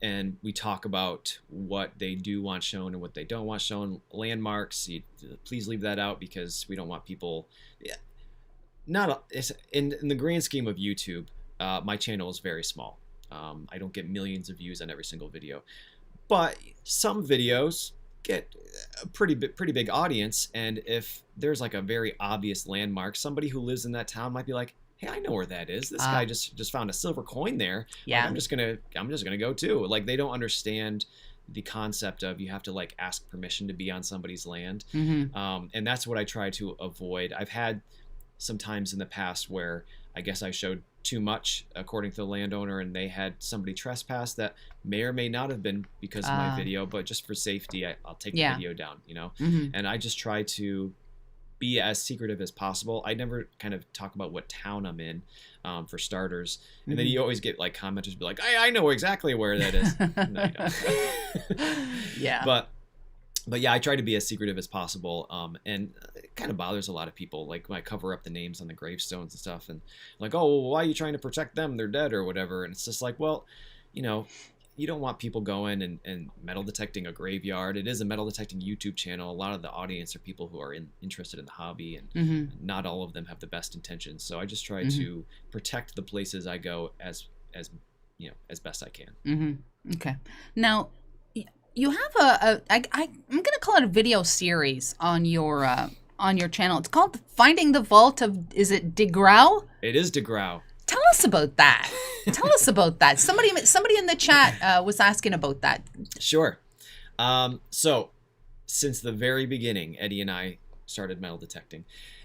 And we talk about what they do want shown and what they don't want shown. Landmarks, please leave that out because we don't want people. In the grand scheme of YouTube, my channel is very small. I don't get millions of views on every single video, but some videos get a pretty big audience. And if there's like a very obvious landmark, somebody who lives in that town might be like, hey, I know where that is. This guy just found a silver coin there. Yeah. Like, I'm just gonna go too. Like, they don't understand the concept of you have to like ask permission to be on somebody's land. Mm-hmm. And that's what I try to avoid. I've had some times in the past where I guess I showed too much according to the landowner, and they had somebody trespass that may or may not have been because of my video, but just for safety, I'll take the video down. Mm-hmm. And I just try to be as secretive as possible. I never kind of talk about what town I'm in, for starters. And then you always get like commenters be like, I know exactly where that is. No, you don't. Yeah. But yeah, I try to be as secretive as possible. And it kind of bothers a lot of people. Like when I cover up the names on the gravestones and stuff, and like, oh, well, why are you trying to protect them? They're dead or whatever. And it's just like, well, you don't want people going and metal detecting a graveyard. It is a metal detecting YouTube channel. A lot of the audience are people who are interested in the hobby, and not all of them have the best intentions. So I just try to protect the places I go as best I can. Okay. Now, you have I'm gonna call it a video series on your channel. It's called Finding the Vault of, is it 𝗥𝗔𝗗𝗓𝗥? It is 𝗥𝗔𝗓𝗥. Tell us about that. Tell us about that. Somebody in the chat was asking about that. Sure. So since the very beginning, Eddie and I started metal detecting.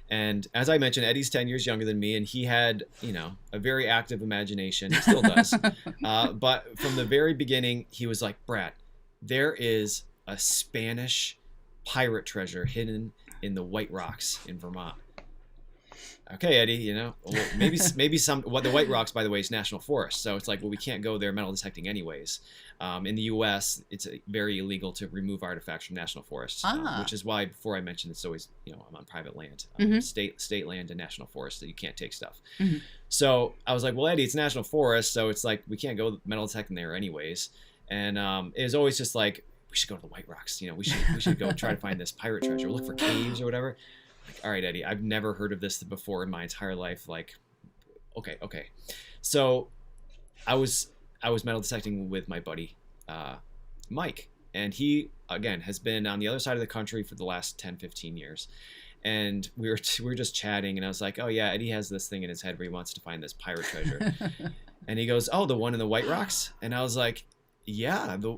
And as I mentioned, Eddie's 10 years younger than me, and he had, a very active imagination. He still does. But from the very beginning, he was like, Brad, there is a Spanish pirate treasure hidden in the White Rocks in Vermont. Okay, Eddie, well, maybe the White Rocks, by the way, is national forest. So it's like, well, we can't go there metal detecting anyways. In the U.S., it's very illegal to remove artifacts from national forests, which is why before I mentioned it's always, I'm on private land, state land and national forest that you can't take stuff. Mm-hmm. So I was like, well, Eddie, it's national forest, so it's like we can't go metal detecting there anyways. And it was always just like, we should go to the White Rocks. We should go try to find this pirate treasure, look for caves or whatever. Like, all right, Eddie, I've never heard of this before in my entire life. Like, okay. So I was metal detecting with my buddy, Mike, and he, again, has been on the other side of the country for the last 10, 15 years. And we were just chatting, and I was like, oh yeah, Eddie has this thing in his head where he wants to find this pirate treasure. And he goes, oh, the one in the White Rocks? And I was like, yeah, the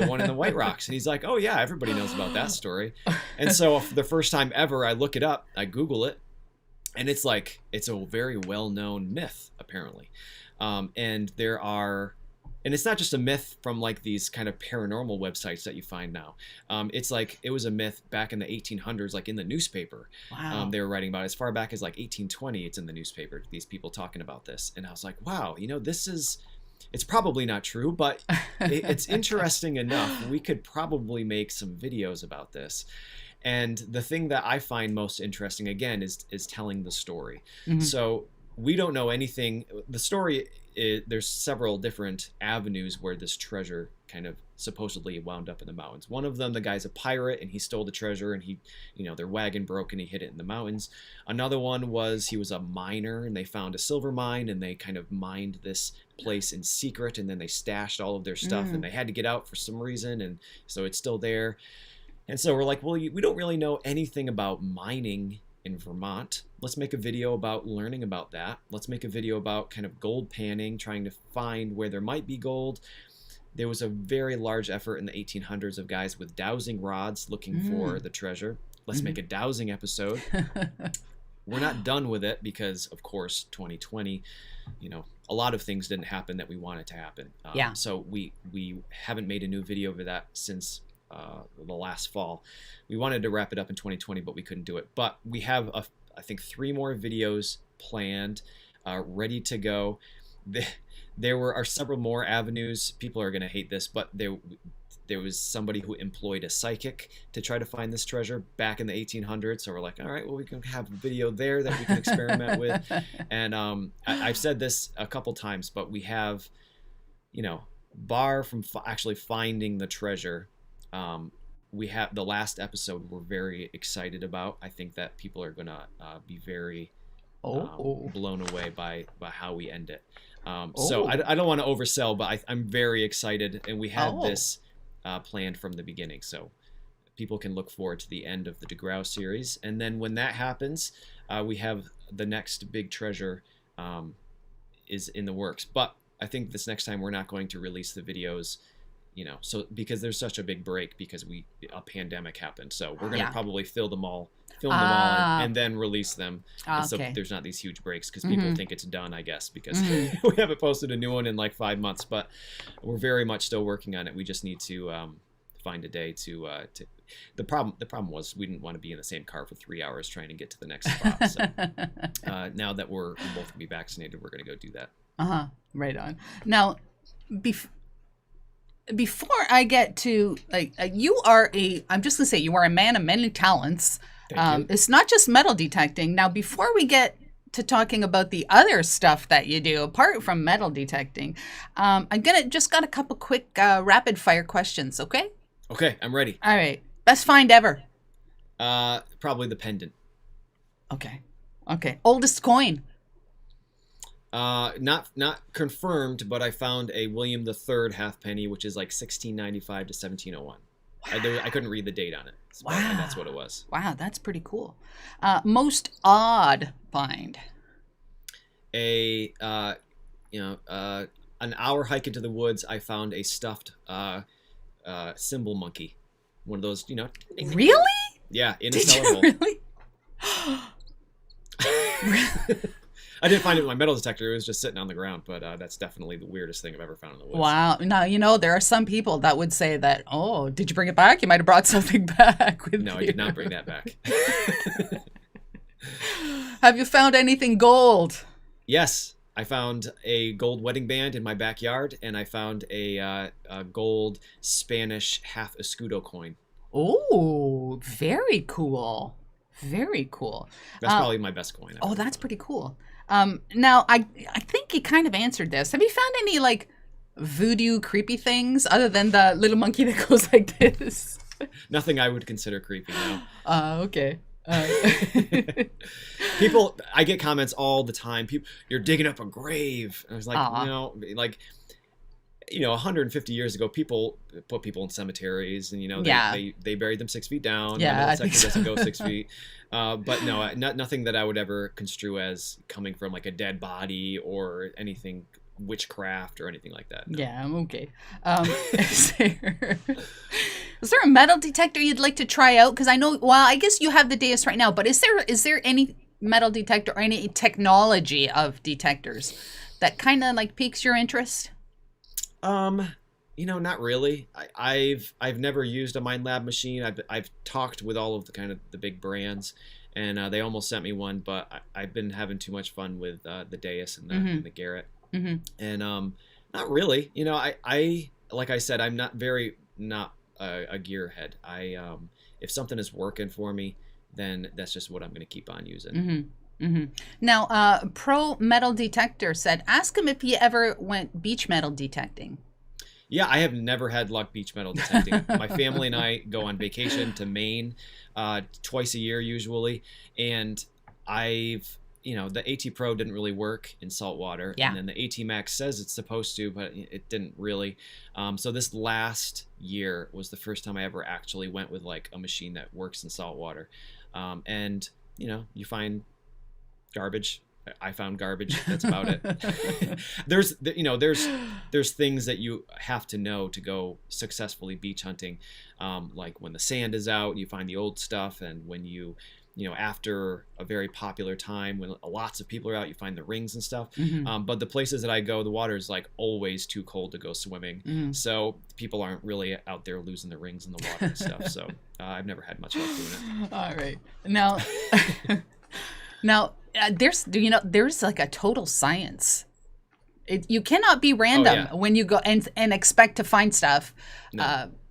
one in the White Rocks. And he's like, oh yeah, everybody knows about that story. And so for the first time ever, I look it up, I Google it, and it's a very well-known myth, apparently. And it's not just a myth from like these kind of paranormal websites that you find now. It's like, it was a myth back in the 1800s, like in the newspaper. Wow. They were writing about it as far back as like 1820. It's in the newspaper, these people talking about this. And I was like, wow, it's probably not true, but it's interesting enough. We could probably make some videos about this. And the thing that I find most interesting, again, is telling the story. Mm-hmm. So we don't know anything. The story, there's several different avenues where this treasure kind of supposedly wound up in the mountains. One of them, the guy's a pirate and he stole the treasure, and their wagon broke and he hid it in the mountains. Another one was he was a miner and they found a silver mine and they kind of mined this place in secret, and then they stashed all of their stuff and they had to get out for some reason, and so it's still there. And so we're like, well, we don't really know anything about mining in Vermont. Let's make a video about learning about that. Let's make a video about kind of gold panning, trying to find where there might be gold. There was a very large effort in the 1800s of guys with dowsing rods looking for the treasure. Let's make a dowsing episode. We're not done with it because, of course, 2020, a lot of things didn't happen that we wanted to happen. So we haven't made a new video over that since the last fall. We wanted to wrap it up in 2020, but we couldn't do it. But we have, I think, 3 more videos planned, ready to go. There are several more avenues. People are going to hate this, but there was somebody who employed a psychic to try to find this treasure back in the 1800s. So we're like, all right, well, we can have a video there that we can experiment with. And I've said this a couple times, but we have, bar from actually finding the treasure, we have the last episode we're very excited about. I think that people are going to be very blown away by how we end it. So I don't want to oversell, but I'm very excited, and we had this planned from the beginning, so people can look forward to the end of the 𝗥𝗓𝗓 series. And then when that happens, we have the next big treasure is in the works. But I think this next time we're not going to release the videos, so because there's such a big break because a pandemic happened. So we're going to probably film them all and then release them. So there's not these huge breaks because people think it's done, I guess, because we haven't posted a new one in like 5 months, but we're very much still working on it. We just need to find a day to the problem was we didn't want to be in the same car for 3 hours trying to get to the next spot. So now that we're both going to be vaccinated, we're going to go do that. Right on. Now, before I get to you are I'm just gonna say you are a man of many talents. It's not just metal detecting. Now, before we get to talking about the other stuff that you do apart from metal detecting, I'm just got a couple quick rapid fire questions. Okay. Okay, I'm ready. All right. Best find ever. Probably the pendant. Okay. Oldest coin. Not confirmed, but I found a William III halfpenny, which is like 1695 to 1701. I couldn't read the date on it. Wow. And that's what it was. Wow, that's pretty cool. Most odd find. An hour hike into the woods, I found a stuffed cymbal monkey. One of those, Really? Yeah, in a Did cellar you hole. really? I didn't find it in my metal detector. It was just sitting on the ground, but that's definitely the weirdest thing I've ever found in the woods. Wow. Now, there are some people that would say that, oh, did you bring it back? You might have brought something back with you. No, I did not bring that back. Have you found anything gold? Yes. I found a gold wedding band in my backyard, and I found a gold Spanish half escudo coin. Oh, very cool. Very cool. That's probably my best coin. Oh, that's pretty cool. Now, I think you kind of answered this. Have you found any, like, voodoo creepy things other than the little monkey that goes like this? Nothing I would consider creepy, no. Okay. People, I get comments all the time. People, you're digging up a grave. I was like, 150 years ago, people put people in cemeteries, and they buried them 6 feet down. Yeah, the sector doesn't go 6 feet. But no, nothing that I would ever construe as coming from like a dead body or anything witchcraft or anything like that. No. Yeah, okay. Is there a metal detector you'd like to try out? Because I know, well, I guess you have the Deus right now, but is there any metal detector or any technology of detectors that kind of like piques your interest? Not really. I've never used a Mind Lab machine. I've talked with all of the big brands, and they almost sent me one, but I've been having too much fun with the Deus and the Garrett. Mm-hmm. And not really. I like I said, I'm not a gearhead. If something is working for me, then that's just what I'm going to keep on using. Mm-hmm. Mm-hmm. Now, Pro Metal Detector said, ask him if he ever went beach metal detecting. Yeah, I have never had luck beach metal detecting. My family and I go on vacation to Maine twice a year usually, and the AT Pro didn't really work in salt water, and then the AT Max says it's supposed to, but it didn't really. So this last year was the first time I ever actually went with like a machine that works in salt water, and you find garbage. I found garbage. That's about it. There's things that you have to know to go successfully beach hunting, like when the sand is out, you find the old stuff, and when after a very popular time when lots of people are out, you find the rings and stuff. Mm-hmm. But the places that I go, the water is like always too cold to go swimming, so people aren't really out there losing the rings in the water and stuff. So I've never had much luck doing it. All right, now. There's like a total science. You cannot be random when you go and expect to find stuff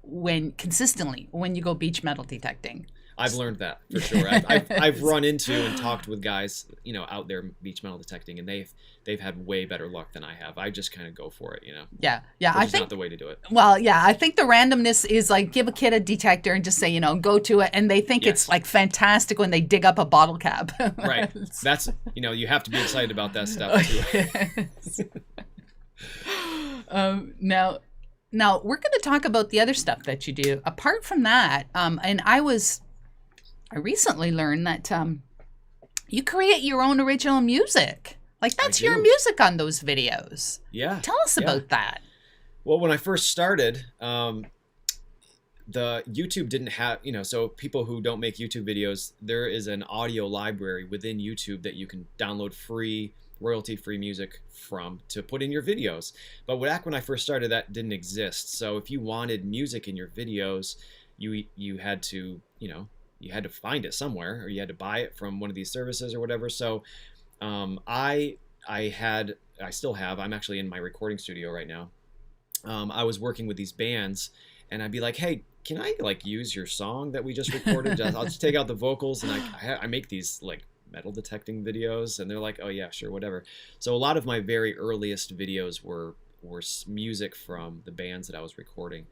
when you go beach metal detecting. I've learned that for sure. I've run into and talked with guys, out there beach metal detecting, and they've had way better luck than I have. I just kind of go for it, Yeah. I think not the way to do it. Well, yeah, I think the randomness is like give a kid a detector and just say, go to it, and they think it's like fantastic when they dig up a bottle cap. Right. That's you have to be excited about that stuff too. Now we're going to talk about the other stuff that you do. Apart from that, and I recently learned that you create your own original music. Like that's your music on those videos. Yeah. Tell us about that. Well, when I first started, the YouTube didn't have, so people who don't make YouTube videos, there is an audio library within YouTube that you can download free, royalty-free music from to put in your videos. But back when I first started, that didn't exist. So if you wanted music in your videos, you had to, you had to find it somewhere, or you had to buy it from one of these services or whatever. So I still have, I'm actually in my recording studio right now. I was working with these bands, and I'd be like, hey, can I like use your song that we just recorded? I'll just take out the vocals, and I make these like metal detecting videos, and they're like, oh yeah, sure, whatever. So a lot of my very earliest videos were music from the bands that I was recording.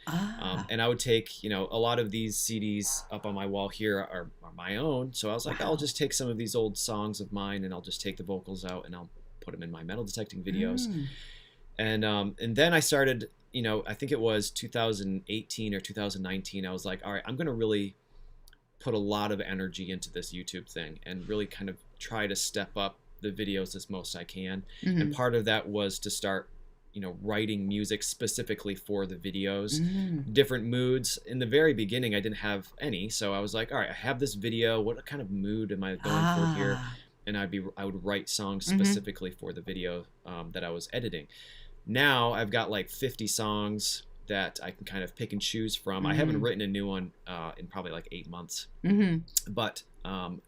And I would take, a lot of these CDs up on my wall here are my own. So I was like, I'll just take some of these old songs of mine, and I'll just take the vocals out, and I'll put them in my metal detecting videos. And then I started, you know, I think it was 2018 or 2019. I was like, all right, I'm going to really put a lot of energy into this YouTube thing and really kind of try to step up the videos as most I can. And part of that was to start, you know, writing music specifically for the videos, different moods. In the very beginning, I didn't have any. So I was like, all right, I have this video. What kind of mood am I going for here? And I would write songs specifically for the video that I was editing. Now I've got like 50 songs that I can kind of pick and choose from. I haven't written a new one in probably like 8 months. But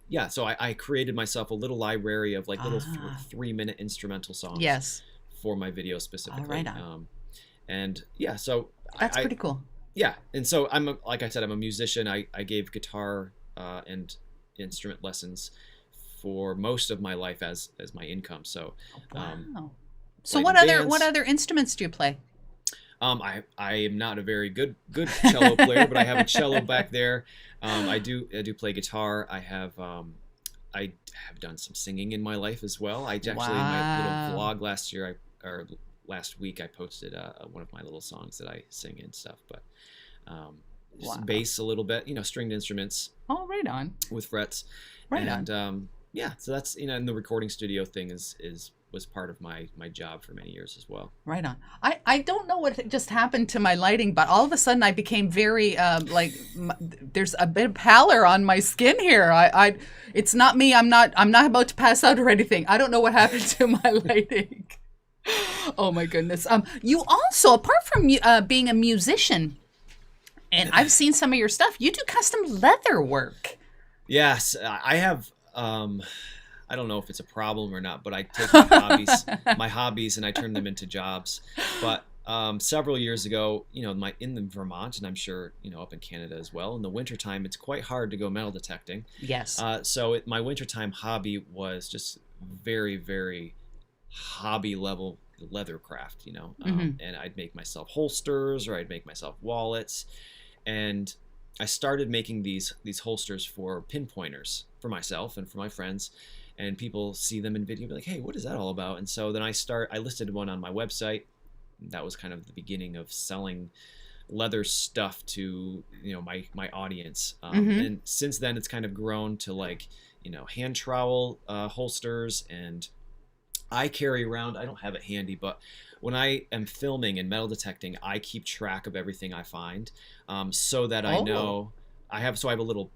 yeah, so I created myself a little library of like little 3-minute instrumental songs for my video specifically. Right on. And yeah, so that's pretty cool. Yeah, and so like I said, I'm a musician. I gave guitar and instrument lessons for most of my life as my income. So so what other instruments do you play? I am not a very good cello player, but I have a cello back there. I do play guitar. I have done some singing in my life as well. I actually in my little vlog last week I posted one of my little songs that I sing and stuff. But just bass a little bit, you know, stringed instruments. Oh, right on. With frets. Right on. Yeah, so that's, you know, and the recording studio thing was part of my job for many years as well. Right on. I don't know what just happened to my lighting, but all of a sudden I became very there's a bit of pallor on my skin here. It's not me. I'm not about to pass out or anything. I don't know what happened to my lighting. Oh my goodness. You also, apart from being a musician, and I've seen some of your stuff, you do custom leather work. Yes, I have. I don't know if it's a problem or not, but I take my hobbies and I turn them into jobs. But several years ago, you know, in Vermont, and I'm sure, you know, up in Canada as well, in the wintertime, it's quite hard to go metal detecting. Yes. So my wintertime hobby was just very, very hobby level leather craft, you know. And I'd make myself holsters, or I'd make myself wallets. And I started making these holsters for pinpointers for myself and for my friends. And people see them in video and be like, hey, what is that all about? And so then I listed one on my website. That was kind of the beginning of selling leather stuff to, you know, my audience. And since then it's kind of grown to, like, you know, hand trowel holsters. And I carry around, I don't have it handy, but when I am filming and metal detecting, I keep track of everything I find, so that I know I have a little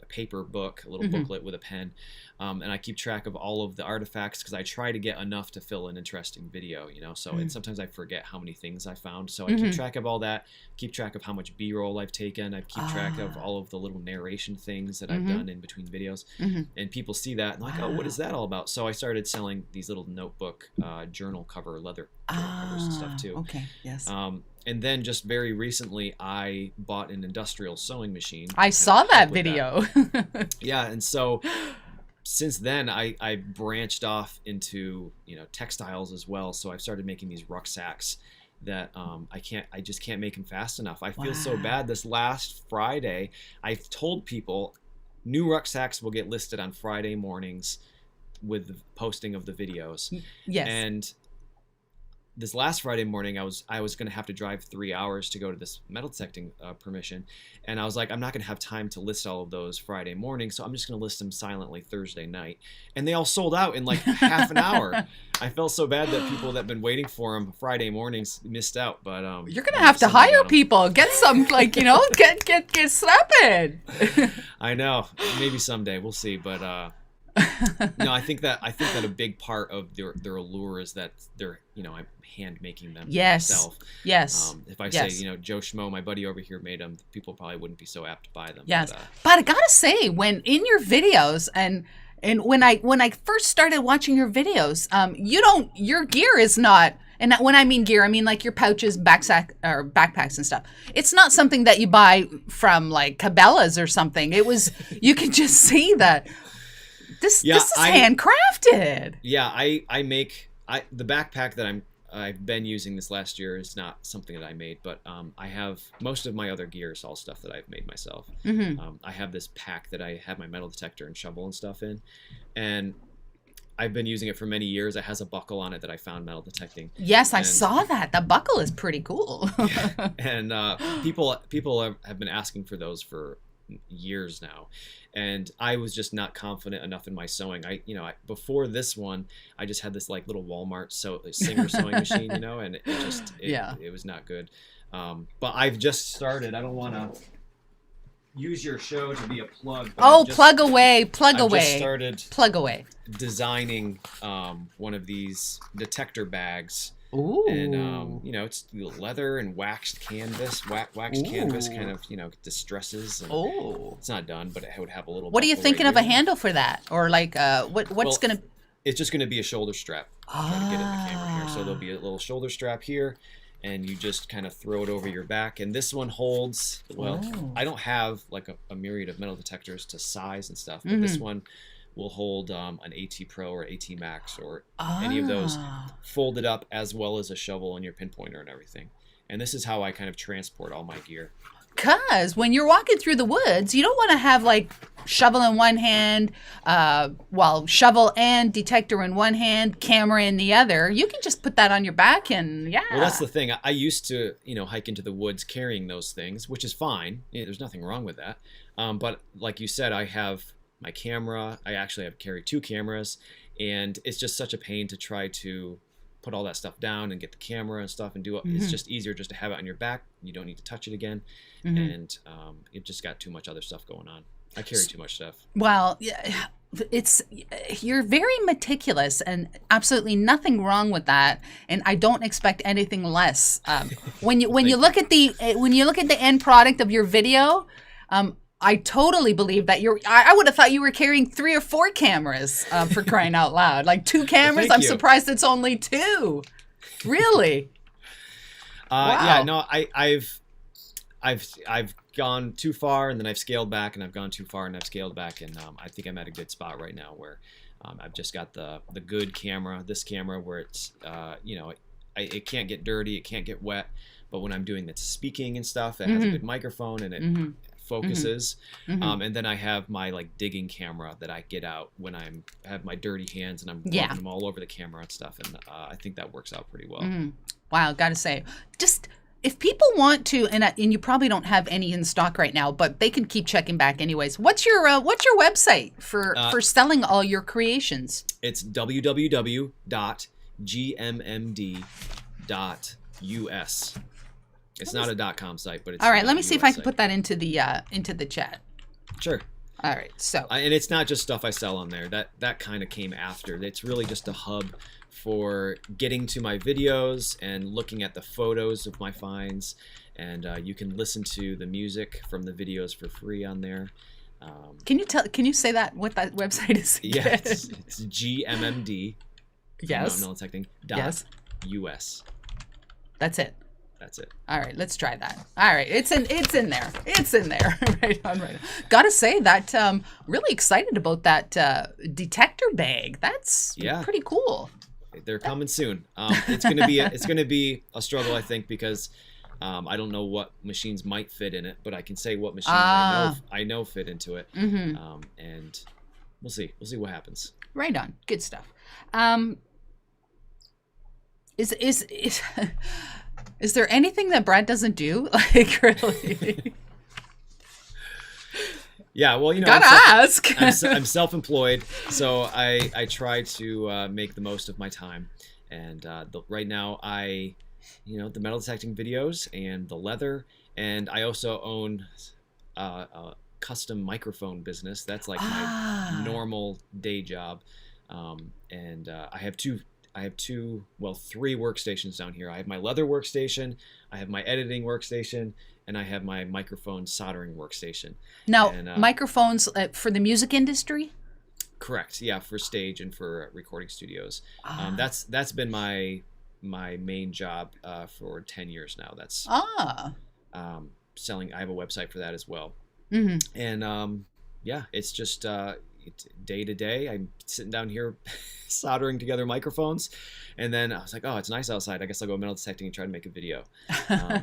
paper book, a little booklet with a pen, and I keep track of all of the artifacts, because I try to get enough to fill an interesting video, you know. So and sometimes I forget how many things I found, so I keep track of all that, keep track of how much B-roll I've taken, I keep track of all of the little narration things that I've done in between videos, and people see that and like, oh, what is that all about? So I started selling these little notebook journal cover leather journal covers and stuff too. Okay, yes. And then just very recently, I bought an industrial sewing machine. I saw that video. Yeah, and so since then, I branched off into, you know, textiles as well. So I've started making these rucksacks that I just can't make them fast enough. I feel so bad. This last Friday, I've told people new rucksacks will get listed on Friday mornings with the posting of the videos. Yes. And this last Friday morning, I was going to have to drive 3 hours to go to this metal detecting permission. And I was like, I'm not going to have time to list all of those Friday morning, so I'm just going to list them silently Thursday night. And they all sold out in like half an hour. I felt so bad that people that have been waiting for them Friday mornings missed out. But you're going to have to hire people. Get some, like, you know, get snapping. I know. Maybe someday. We'll see. But no, I think that a big part of their allure is that they're, you know, I'm hand making them myself. Yes. If I say, you know, Joe Schmo, my buddy over here, made them, people probably wouldn't be so apt to buy them. Yes. But I gotta say, when in your videos and when I first started watching your videos, your gear is not. And when I mean gear, I mean like your pouches, backpacks and stuff. It's not something that you buy from like Cabela's or something. You can just see that. This is handcrafted. Yeah, I make the backpack that I've been using this last year is not something that I made, but I have most of my other gear is all stuff that I've made myself. I have this pack that I have my metal detector and shovel and stuff in, and I've been using it for many years. It has a buckle on it that I found metal detecting. Yes, I saw that. The buckle is pretty cool. And people have been asking for those for years now, and I was just not confident enough in my sewing. Before this one, I just had this like little Walmart Singer sewing machine, and it was not good. But I've just started. I don't want to use your show to be a plug. Plug away. Just started plug away. Designing one of these detector bags. Ooh. And it's leather and waxed canvas. Waxed canvas kind of distresses. And it's not done, but it would have a little. What are you thinking of a handle for that, or like what's gonna? It's just gonna be a shoulder strap. I'm trying to get in the camera here, so there'll be a little shoulder strap here, and you just kind of throw it over your back. And this one holds. Well, I don't have like a myriad of metal detectors to size and stuff, but this one will hold an AT Pro or AT Max or any of those folded up, as well as a shovel and your pinpointer and everything. And this is how I kind of transport all my gear. Because when you're walking through the woods, you don't want to have like shovel in one hand, shovel and detector in one hand, camera in the other. You can just put that on your back and Well, that's the thing. I used to, hike into the woods carrying those things, which is fine. There's nothing wrong with that. But like you said, I have my camera. I actually have carry 2 cameras, and it's just such a pain to try to put all that stuff down and get the camera and stuff and do it. It's just easier just to have it on your back. You don't need to touch it again. And you've just got too much other stuff going on. I carry too much stuff. Well, you're very meticulous, and absolutely nothing wrong with that. And I don't expect anything less. When you look at the end product of your video, I totally believe that I would have thought you were carrying 3 or 4 cameras, for crying out loud. Like 2 cameras. Well, I'm surprised it's only 2. Really? Wow. Yeah. No. I've gone too far, and then I've scaled back, and I've gone too far, and I've scaled back, and I think I'm at a good spot right now where I've just got the good camera. This camera where it's it can't get dirty, it can't get wet, but when I'm doing the speaking and stuff, it has a good microphone and it focuses. And then I have my like digging camera that I get out when I have my dirty hands and I'm rubbing them all over the camera and stuff, and I think that works out pretty well. Wow, gotta say, just if people want to, and you probably don't have any in stock right now, but they can keep checking back anyways. What's your website for selling all your creations? It's www.gmmd.us. It's not a .com site, but it's all right. Let me see if I can site. Put that into the chat. Sure. All right. So and it's not just stuff I sell on there. That kind of came after. It's really just a hub for getting to my videos and looking at the photos of my finds, and you can listen to the music from the videos for free on there. Can you say that what that website is? Yeah, it's GMMD. Yes. Metal Detecting .us. That's it. That's it. All right, let's try that. All right, it's in there. It's in there. Right on. Gotta say that really excited about that detector bag. That's pretty cool. They're coming soon. It's gonna be a struggle, I think, because I don't know what machines might fit in it, but I can say what machines I know fit into it. And we'll see what happens. Right on. Good stuff. Is there anything that Brad doesn't do? Like, really? Yeah, well, gotta ask. I'm self-employed, so I try to make the most of my time. And right now, the metal detecting videos and the leather, and I also own a custom microphone business. That's like my normal day job, and I have three workstations down here. I have my leather workstation, I have my editing workstation, and I have my microphone soldering workstation. Now, microphones for the music industry? Correct. Yeah, for stage and for recording studios. That's been my main job for 10 years now. That's selling. I have a website for that as well. And it's just day to day. I'm sitting down here soldering together microphones, and then I was like, oh, it's nice outside. I guess I'll go metal detecting and try to make a video.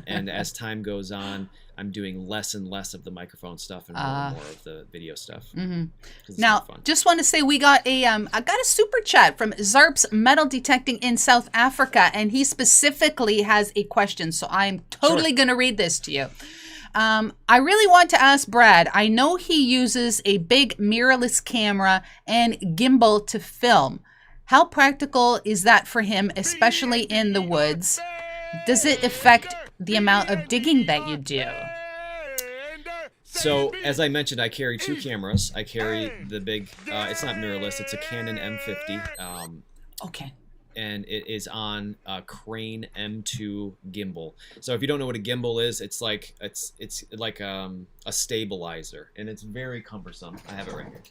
And as time goes on, I'm doing less and less of the microphone stuff and more of the video stuff. Now, just want to say I got a super chat from 𝗥𝗔𝗗𝗓𝗪𝗢𝗥 Metal Detecting in South Africa, and he specifically has a question. So I'm totally going to read this to you. I really want to ask Brad. I know he uses a big mirrorless camera and gimbal to film. How practical is that for him, especially in the woods? Does it affect the amount of digging that you do? So, as I mentioned, I carry 2 cameras. I carry the big, it's not mirrorless, it's a Canon M50. Okay. And it is on a Crane M2 gimbal. So if you don't know what a gimbal is, it's like a stabilizer, and it's very cumbersome. I have it right here.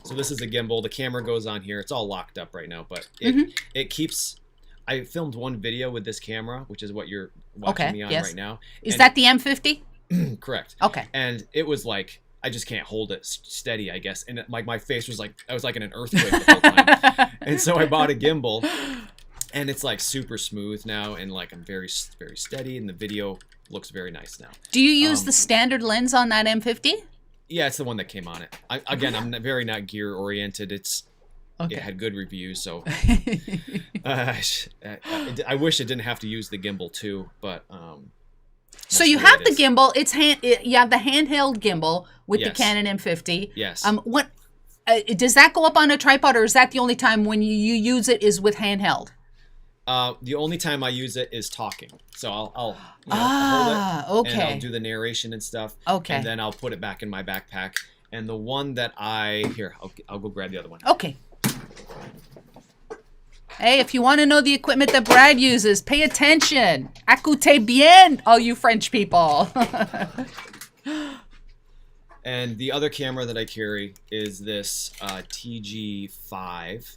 So this is a gimbal. The camera goes on here. It's all locked up right now, but it keeps. I filmed one video with this camera, which is what you're watching me on right now. Is that the M50? Correct. Okay. And it was like, I just can't hold it steady, I guess. And my face was like, I was like in an earthquake the whole time. And so I bought a gimbal, and it's like super smooth now, and like I'm very, very steady, and the video looks very nice now. Do you use the standard lens on that M50? Yeah, it's the one that came on it. I'm very not gear oriented. It had good reviews, so I wish I didn't have to use the gimbal too, but so you have the gimbal. You have the handheld gimbal with the Canon M50. Yes. What does that go up on a tripod, or is that the only time when you use it is with handheld? The only time I use it is talking. So I'll hold it, and I'll do the narration and stuff. Okay. And then I'll put it back in my backpack. And the one that I'll go grab the other one. Okay. Hey, if you want to know the equipment that Brad uses, pay attention. Écoutez bien, all you French people. And the other camera that I carry is this TG5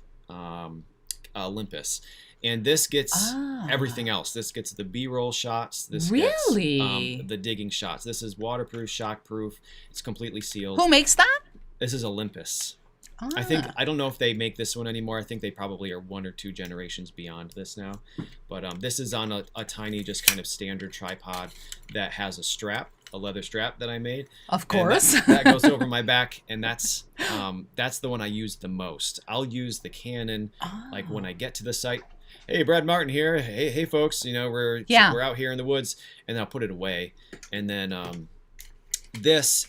Olympus. And this gets everything else. This gets the B-roll shots. This gets the digging shots. This is waterproof, shockproof. It's completely sealed. Who makes that? This is Olympus. I don't know if they make this one anymore. I think they probably are 1 or 2 generations beyond this now. But this is on a tiny, just kind of standard tripod that has a strap, a leather strap that I made. Of course. That goes over my back, and that's the one I use the most. I'll use the Canon like when I get to the site. Hey, Brad Martin here. Hey folks, we're out here in the woods, and then I'll put it away. And then this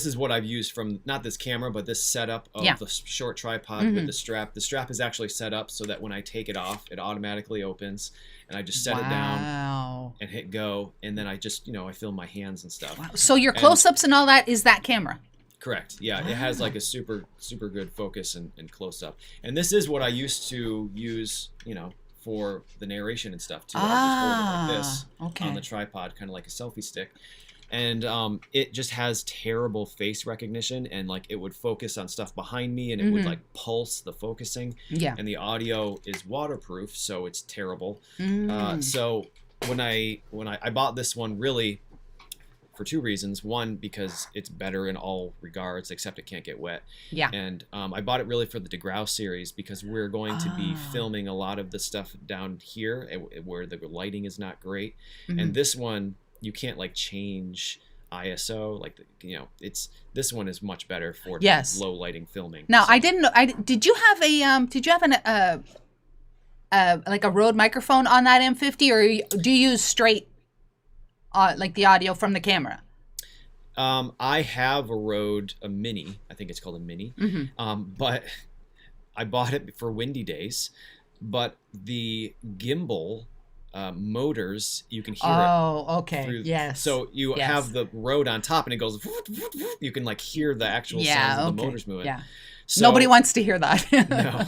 is what I've used from, not this camera, but this setup of the short tripod with the strap. The strap is actually set up so that when I take it off, it automatically opens, and I just set it down and hit go, and then I just, I film my hands and stuff. Wow. So your close-ups and all that is that camera? Correct. Yeah, it has like a super, super good focus and close-up. And this is what I used to use, for the narration and stuff, too. I just hold it like this on the tripod, kind of like a selfie stick. And it just has terrible face recognition, and like it would focus on stuff behind me, and it would like pulse the focusing. Yeah. And the audio is waterproof, so it's terrible. So when I bought this one, really for 2 reasons. One, because it's better in all regards, except it can't get wet. Yeah. And I bought it really for the 𝗥𝗚𝗓𝗪𝗢𝗪 series, because we're going to be filming a lot of the stuff down here where the lighting is not great. And this one, you can't like change ISO, like this one is much better for low lighting filming. Now, so. I didn't know. Did you have like a Rode microphone on that M50, or do you use straight like the audio from the camera? I have a Rode, a Mini. I think it's called a Mini. But I bought it for windy days. But the gimbal motors, you can hear it. Oh, okay. Yes. So you have the Rode on top, and it goes. You can like hear the actual sounds of the motors moving. Yeah. So, nobody wants to hear that. No.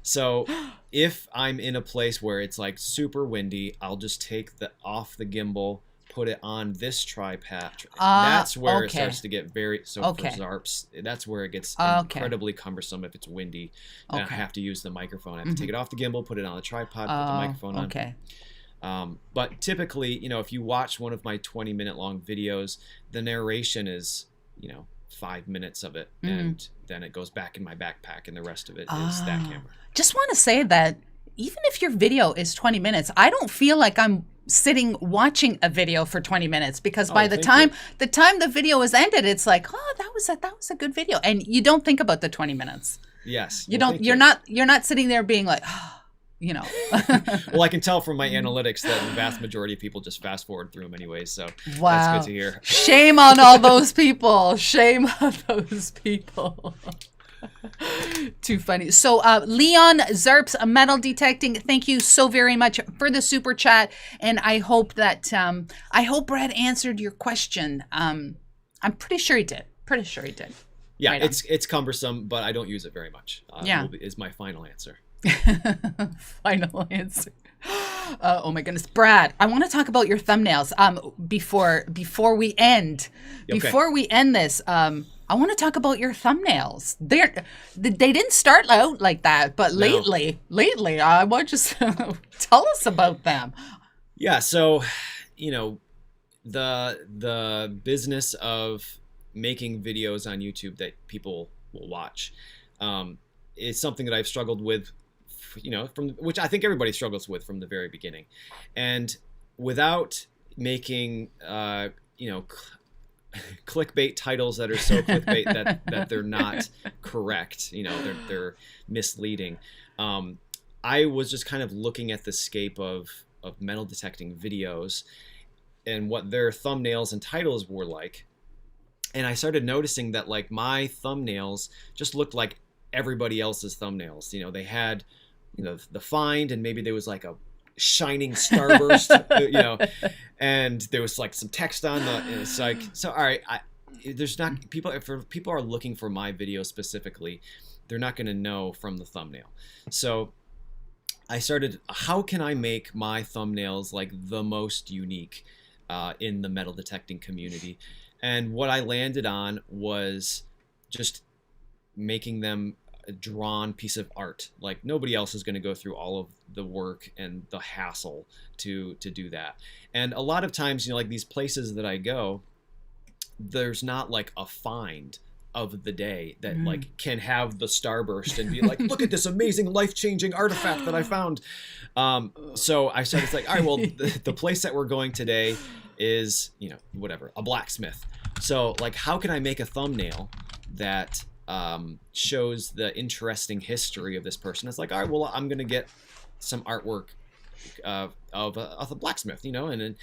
So if I'm in a place where it's like super windy, I'll just take off the gimbal, put it on this tripod. That's where it starts to get very for 𝗥𝗔𝗗𝗓𝗪𝗢𝗥, that's where it gets incredibly cumbersome if it's windy. And I have to use the microphone. I have to take it off the gimbal, put it on the tripod, put the microphone on. But typically, if you watch one of my 20-minute long videos, the narration is, 5 minutes of it, and then it goes back in my backpack, and the rest of it is that camera. Just want to say that even if your video is 20 minutes, I don't feel like I'm sitting watching a video for 20 minutes, because by the time the video is ended, it's like, oh, that was a good video, and you don't think about the 20 minutes. Yes. You're not sitting there being like, oh, Well, I can tell from my analytics that the vast majority of people just fast forward through them anyway, so wow. That's good to hear. Shame on all those people. Shame on those people. Too funny. So Leon Zerps, Metal Detecting, thank you so very much for the super chat, and I hope that Brad answered your question. I'm pretty sure he did. Yeah, right it's cumbersome, but I don't use it very much. Is my final answer. Final answer. Oh my goodness, Brad, I want to talk about your thumbnails. Before we end this, I want to talk about your thumbnails. They didn't start out like that, but lately, I want you to tell us about them. Yeah, so the business of making videos on YouTube that people will watch is something that I've struggled with, from which I think everybody struggles with from the very beginning, and without making clickbait titles that are so clickbait that they're not correct, they're misleading. I was just kind of looking at the scape of metal detecting videos and what their thumbnails and titles were like, and I started noticing that like my thumbnails just looked like everybody else's thumbnails. They had the find, and maybe there was like a shining starburst, and there was like some text on the, and it's like, so all right, there's not people, if people are looking for my video specifically, they're not going to know from the thumbnail. So I started, how can I make my thumbnails like the most unique in the metal detecting community? And what I landed on was just making them a drawn piece of art. Like nobody else is going to go through all of the work and the hassle to do that. And a lot of times, like these places that I go, there's not like a find of the day that like can have the starburst and be like, look at this amazing life-changing artifact that I found. So I started like, all right, well, the place that we're going today is, whatever, a blacksmith. So like, how can I make a thumbnail that shows the interesting history of this person? It's like, all right, well, I'm going to get some artwork of a blacksmith, and then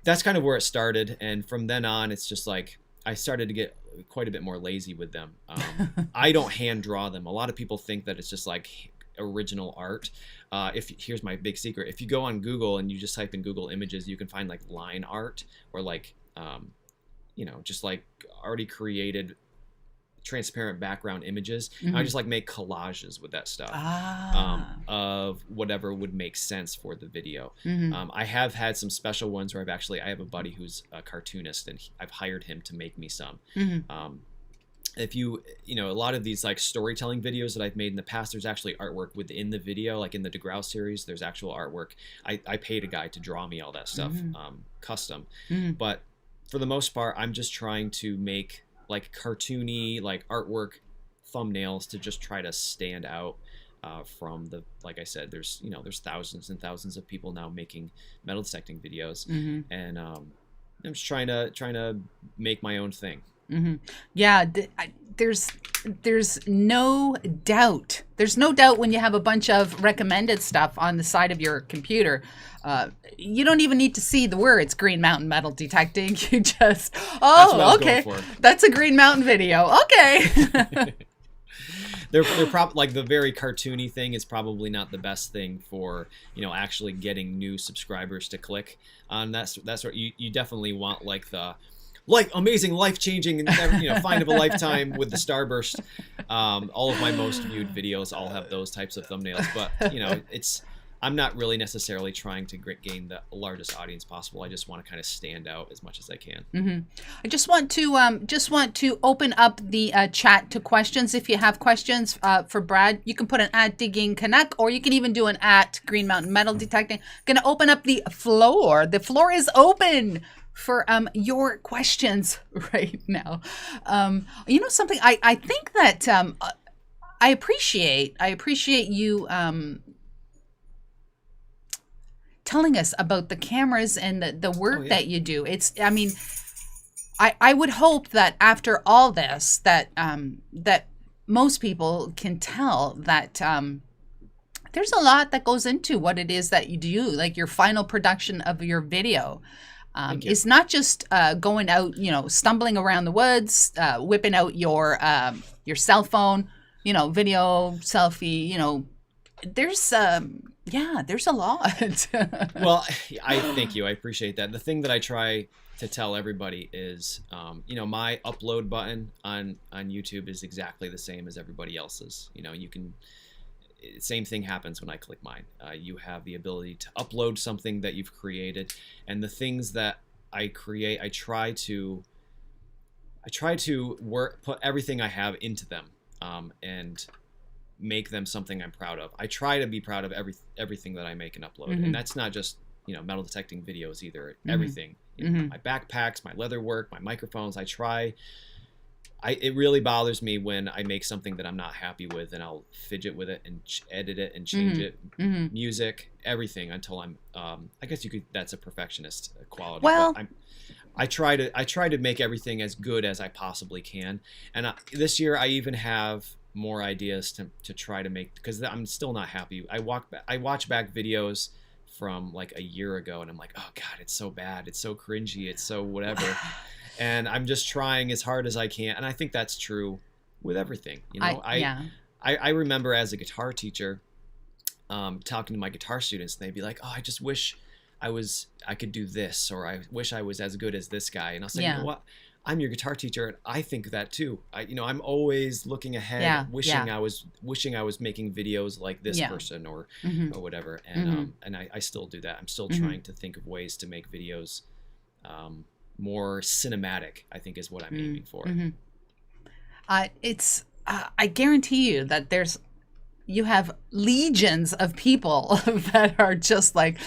that's kind of where it started. And from then on, it's just like, I started to get quite a bit more lazy with them. I don't hand draw them. A lot of people think that it's just like original art. Here's my big secret. If you go on Google and you just type in Google Images, you can find like line art or like, just like already created transparent background images. I just like make collages with that stuff of whatever would make sense for the video. I have had some special ones where I have a buddy who's a cartoonist, and I've hired him to make me some. If a lot of these like storytelling videos that I've made in the past, there's actually artwork within the video. Like in the 𝗥𝗚𝗚𝗪𝗏 series, there's actual artwork. I paid a guy to draw me all that stuff custom. But for the most part, I'm just trying to make like cartoony, like artwork thumbnails to just try to stand out from the, like I said, there's thousands and thousands of people now making metal detecting videos, and I'm just trying to make my own thing. Yeah, there's no doubt. There's no doubt when you have a bunch of recommended stuff on the side of your computer. You don't even need to see the words Green Mountain Metal Detecting. You just, okay, that's a Green Mountain video. Okay. They're probably like the very cartoony thing is probably not the best thing for actually getting new subscribers to click on. That's what you definitely want, like the amazing, life-changing, find of a lifetime with the starburst. All of my most viewed videos all have those types of thumbnails, but I'm not really necessarily trying to gain the largest audience possible. I just want to kind of stand out as much as I can. I just want to open up the chat to questions. If you have questions for Brad, you can put an @DiggingCanuck, or you can even do an @Green Mountain Metal Detecting. Going to open up the floor. The floor is open for your questions right now. You know something? I think that I appreciate you telling us about the cameras and the work that you do. I mean, I would hope that after all this, that that most people can tell that there's a lot that goes into what it is that you do, like your final production of your video. It's not just going out, stumbling around the woods, whipping out your cell phone, video, selfie, there's there's a lot. Well, I thank you. I appreciate that. The thing that I try to tell everybody is, my upload button on YouTube is exactly the same as everybody else's. Same thing happens when I click mine. You have the ability to upload something that you've created, and the things that I create, I try to put everything I have into them, and make them something I'm proud of. I try to be proud of everything that I make and upload, and that's not just metal detecting videos either. Everything, my backpacks, my leather work, my microphones. It really bothers me when I make something that I'm not happy with, and I'll fidget with it and edit it and change it, music, everything, until I'm. I guess that's a perfectionist quality. Well, but I try to make everything as good as I possibly can, and this year I even have more ideas to try to make, because I'm still not happy. I watch back videos from like a year ago, and I'm like, oh God, it's so bad, it's so cringy, it's so whatever. And I'm just trying as hard as I can. And I think that's true with everything. I remember as a guitar teacher, talking to my guitar students, and they'd be like, oh, I just wish I could do this, or I wish I was as good as this guy. And I'll say, you know what? I'm your guitar teacher, and I think that too. I'm always looking ahead, wishing I was making videos like this person or whatever. And I still do that. I'm still trying to think of ways to make videos more cinematic, I think, is what I'm aiming for. I guarantee you that you have legions of people that are just like,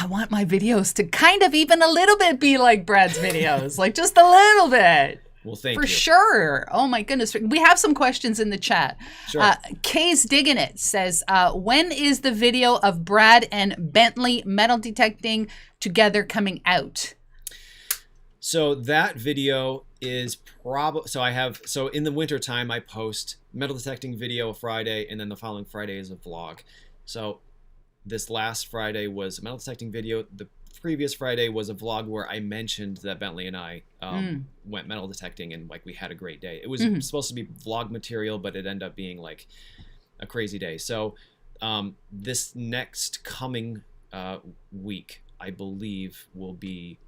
I want my videos to kind of even a little bit be like Brad's videos, like just a little bit. Well, thank you. For sure. Oh my goodness. We have some questions in the chat. Sure. 𝗘𝗫𝗖𝗓𝗓 says, when is the video of Brad and Bentley metal detecting together coming out? So that video is so in the winter time, I post metal detecting video Friday, and then the following Friday is a vlog. So this last Friday was a metal detecting video. The previous Friday was a vlog where I mentioned that Bentley and I went metal detecting, and like we had a great day. It was supposed to be vlog material, but it ended up being like a crazy day. So this next coming week, I believe, will be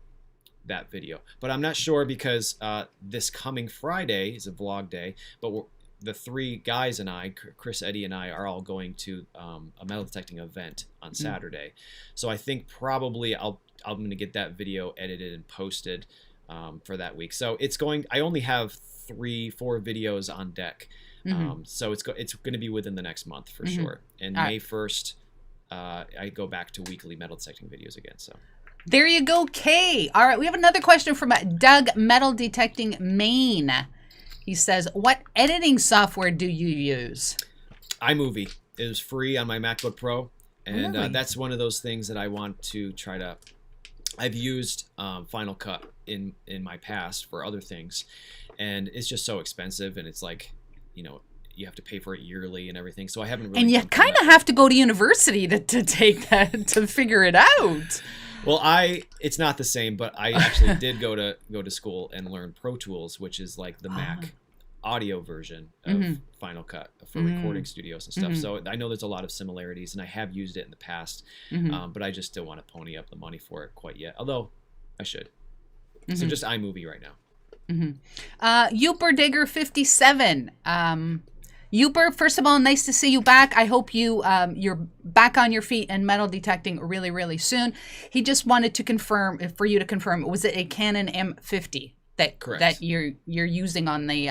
that video, but I'm not sure, because this coming Friday is a vlog day, but the three guys and I, Chris, Eddie, and I, are all going to a metal detecting event on Saturday. So I think probably I'm going to get that video edited and posted for that week. So I only have 3-4 videos on deck. So it's going to be within the next month for sure. And May 1st, I go back to weekly metal detecting videos again. So there you go, Kay. All right, we have another question from Doug, Metal Detecting Maine. He says, what editing software do you use? iMovie is free on my MacBook Pro, and that's one of those things that I want to try to. I've used Final Cut in my past for other things, and it's just so expensive, and it's like, you have to pay for it yearly and everything. So I haven't really. And you kind of have to go to university to take that, to figure it out. Well, it's not the same, but I actually did go to school and learn Pro Tools, which is like the Mac audio version of Final Cut for recording studios and stuff. So I know there's a lot of similarities, and I have used it in the past, but I just don't want to pony up the money for it quite yet, although I should. So just iMovie right now. 𝗢𝗢𝗢𝗪𝗢𝗪 57. Uber, first of all, nice to see you back. I hope you're back on your feet and metal detecting really, really soon. He just wanted to confirm, for you to confirm, was it a Canon M50 that you're using on the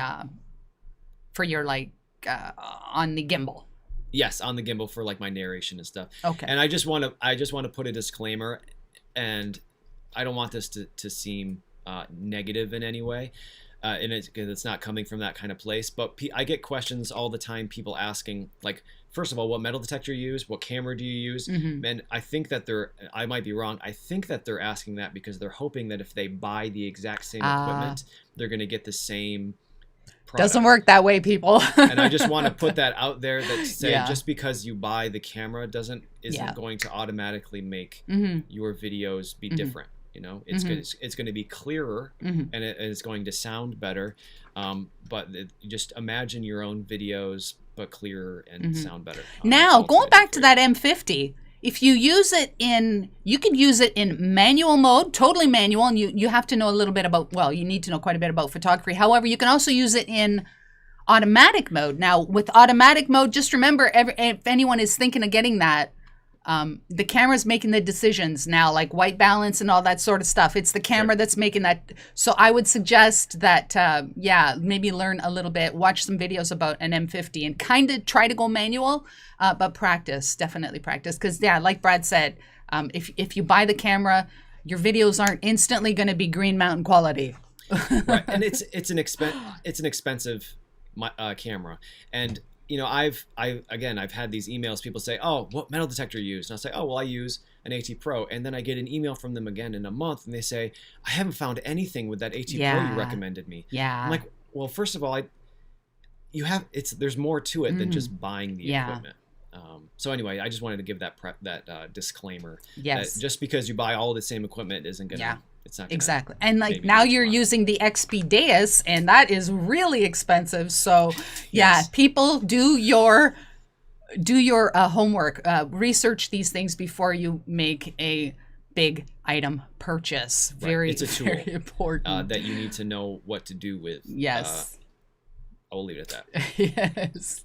for your on the gimbal? Yes, on the gimbal for like my narration and stuff. Okay. And I just want to put a disclaimer, and I don't want this to seem negative in any way. And it's not coming from that kind of place, but I get questions all the time, people asking, like, first of all, what metal detector you use, what camera do you use? And I think that I might be wrong, I think that they're asking that because they're hoping that if they buy the exact same equipment, they're going to get the same product. Doesn't work that way, people. And I just want to put that out there, that say just because you buy the camera isn't going to automatically make your videos be different. You know, it's going to be clearer, and it's going to sound better. But just imagine your own videos, but clearer and sound better. Now, going back to that M50, if you use it you can use it in manual mode, totally manual, and you have to know a little bit about, well, you need to know quite a bit about photography. However, you can also use it in automatic mode. Now, with automatic mode, just remember, if anyone is thinking of getting that, the camera's making the decisions now, like white balance and all that sort of stuff. It's the camera that's making that. So I would suggest that, maybe learn a little bit, watch some videos about an M50 and kind of try to go manual, but definitely practice. Because, like Brad said, if you buy the camera, your videos aren't instantly going to be Green Mountain quality. Right. And it's an expensive camera. And you know, I've had these emails. People say, "Oh, what metal detector you use?" And I'll say, "Oh, well, I use an AT Pro." And then I get an email from them again in a month, and they say, "I haven't found anything with that AT Pro you recommended me." Yeah. I'm like, well, first of all, there's more to it than just buying the equipment. So anyway, I just wanted to give that disclaimer. Yes. That just because you buy all the same equipment isn't gonna. Yeah. It's not exactly. And like now you're using the 𝗥𝗔𝗗𝗧𝗏, and that is really expensive. So people do your homework, research these things before you make a big item purchase. Very, it's a tool, very important that you need to know what to do with. Yes. I will leave it at that. Yes.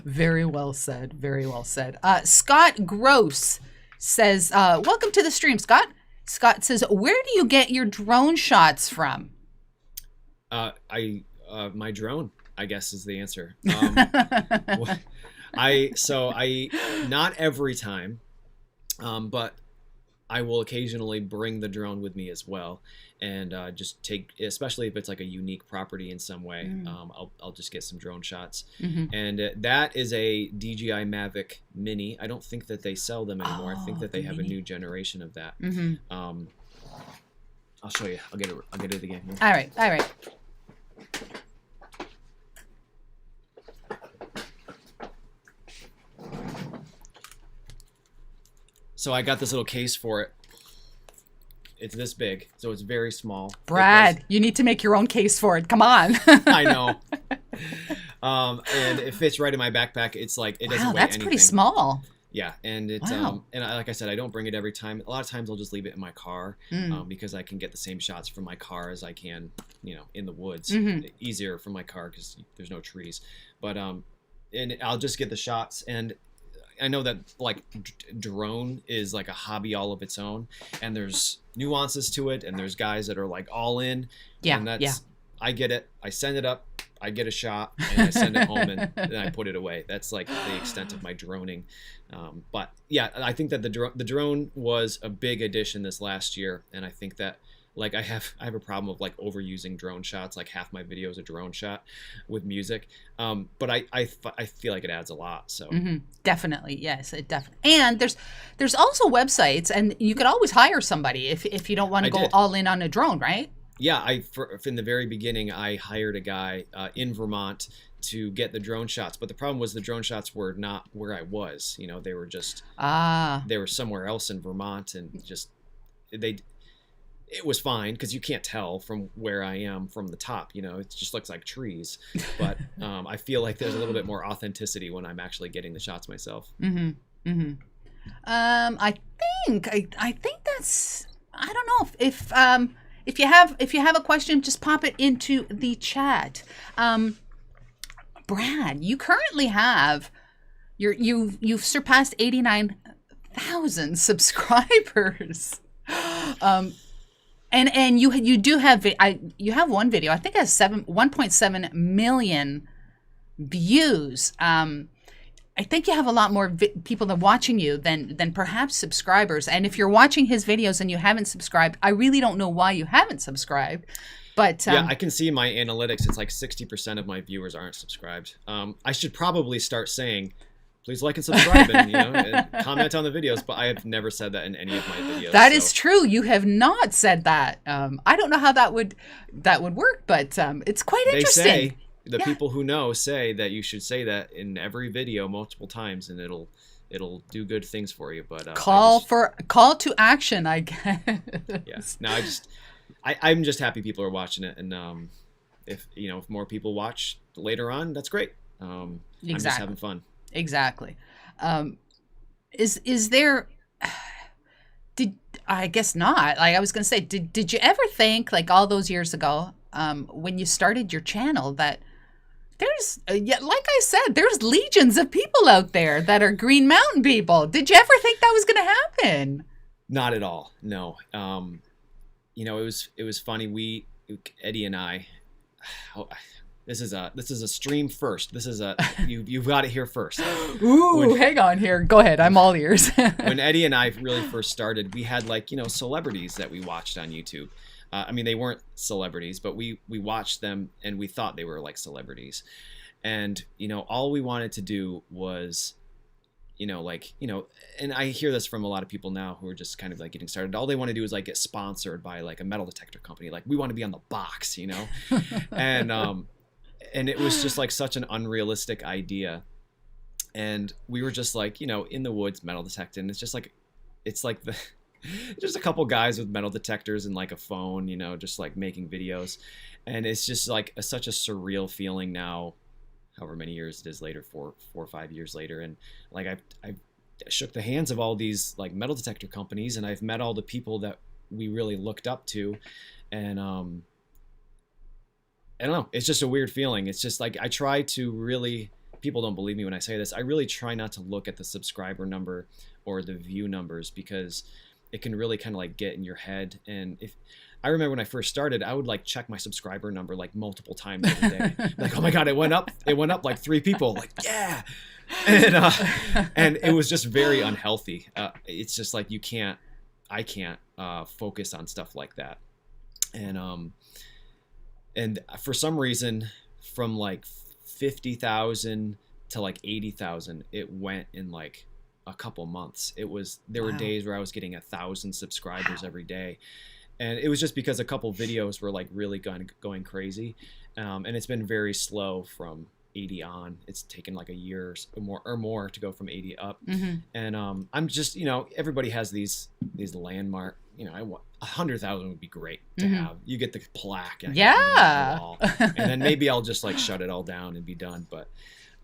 Very well said. Very well said. Scott Gross says, welcome to the stream, Scott. Scott says, where do you get your drone shots from? My drone, I guess, is the answer. Not every time, but I will occasionally bring the drone with me as well, and just take, especially if it's like a unique property in some way, I'll just get some drone shots. And that is a DJI Mavic Mini. I don't think that they sell them anymore. I think that they have a new generation of that. I'll show you. I'll get it again. All right. So I got this little case for it. It's this big, so it's very small. Brad, you need to make your own case for it. Come on. I know. And it fits right in my backpack. It's like, it doesn't weigh that's anything. Pretty small. Yeah, and it's like I said, I don't bring it every time. A lot of times I'll just leave it in my car, because I can get the same shots from my car as I can, in the woods. Easier from my car because there's no trees. But and I'll just get the shots, and I know that like drone is like a hobby all of its own, and there's nuances to it, and there's guys that are like all in. Yeah, and that's I get it. I send it up. I get a shot, and I send it home, and then I put it away. That's like the extent of my droning. But yeah, I think that the drone was a big addition this last year, and I think that like I have a problem of like overusing drone shots. Like half my video is a drone shot with music, but I feel like it adds a lot. So definitely, yes, it definitely. And there's also websites, and you could always hire somebody if you don't want to go all in on a drone, right? Yeah, in the very beginning, I hired a guy in Vermont to get the drone shots. But the problem was the drone shots were not where I was. They were just they were somewhere else in Vermont, and just it was fine because you can't tell from where I am from the top. It just looks like trees. But I feel like there's a little bit more authenticity when I'm actually getting the shots myself. I think that's. I don't know if you have a question, just pop it into the chat. Brad, you currently have you've surpassed 89,000 subscribers. And you do have you have one video, I think it has 1.7 million views. I think you have a lot more people that are watching you than perhaps subscribers. And if you're watching his videos and you haven't subscribed, I really don't know why you haven't subscribed. But yeah, I can see my analytics. It's like 60% of my viewers aren't subscribed. I should probably start saying, please like and subscribe and, and comment on the videos. But I have never said that in any of my videos. That is true. You have not said that. I don't know how that would work, but it's quite interesting. They say, the people who know say that you should say that in every video multiple times, and it'll do good things for you. But call to action, I guess. Yes. No, I'm just happy people are watching it, and if more people watch later on, that's great. I'm just having fun. Exactly. Is there? I guess not. Like I was gonna say, did you ever think, like all those years ago, when you started your channel, that there's like I said, there's legions of people out there that are Green Mountain people. Did you ever think that was gonna happen? Not at all. No. It was funny. Eddie and I. This is a stream first. This is you've got it here first. Ooh, hang on here. Go ahead. I'm all ears. When Eddie and I really first started, we had celebrities that we watched on YouTube. They weren't celebrities, but we watched them and we thought they were like celebrities. And, all we wanted to do was, and I hear this from a lot of people now who are just kind of like getting started. All they want to do is like get sponsored by like a metal detector company. Like we want to be on the box, and it was just like such an unrealistic idea. And we were just like, in the woods metal detecting. It's just just a couple guys with metal detectors and like a phone, just like making videos. And it's just like such a surreal feeling now, however many years it is later, 4 or 5 years later. And like I shook the hands of all these like metal detector companies, and I've met all the people that we really looked up to. And I don't know, it's just a weird feeling. It's just like I try to really, people don't believe me when I say this, I really try not to look at the subscriber number or the view numbers, because it can really kind of like get in your head. And if I remember when I first started, I would like check my subscriber number like multiple times every day. Like, oh my God, it went up like 3 people. Like, yeah. And it was just very unhealthy. It's just like I can't focus on stuff like that. And for some reason, from like 50,000 to like 80,000, it went in like a couple months. There were days where I was getting 1,000 subscribers every day. And it was just because a couple videos were like really going crazy. And it's been very slow from 80 on. It's taken like a year or more to go from 80 up. Mm-hmm. And I'm just, everybody has these landmark, I want 100,000 would be great to have. You get the plaque. And yeah. And then maybe I'll just like shut it all down and be done. But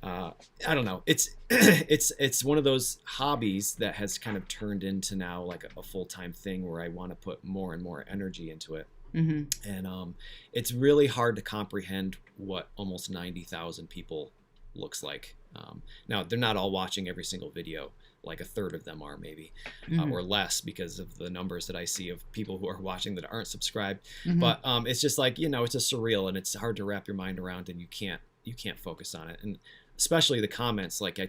I don't know. It's one of those hobbies that has kind of turned into now like a full-time thing where I want to put more and more energy into it. Mm-hmm. And it's really hard to comprehend what almost 90,000 people looks like. Now, they're not all watching every single video. Like a third of them are maybe, or less, because of the numbers that I see of people who are watching that aren't subscribed. Mm-hmm. But it's just like, it's a surreal, and it's hard to wrap your mind around, and you can't focus on it. And especially the comments, like I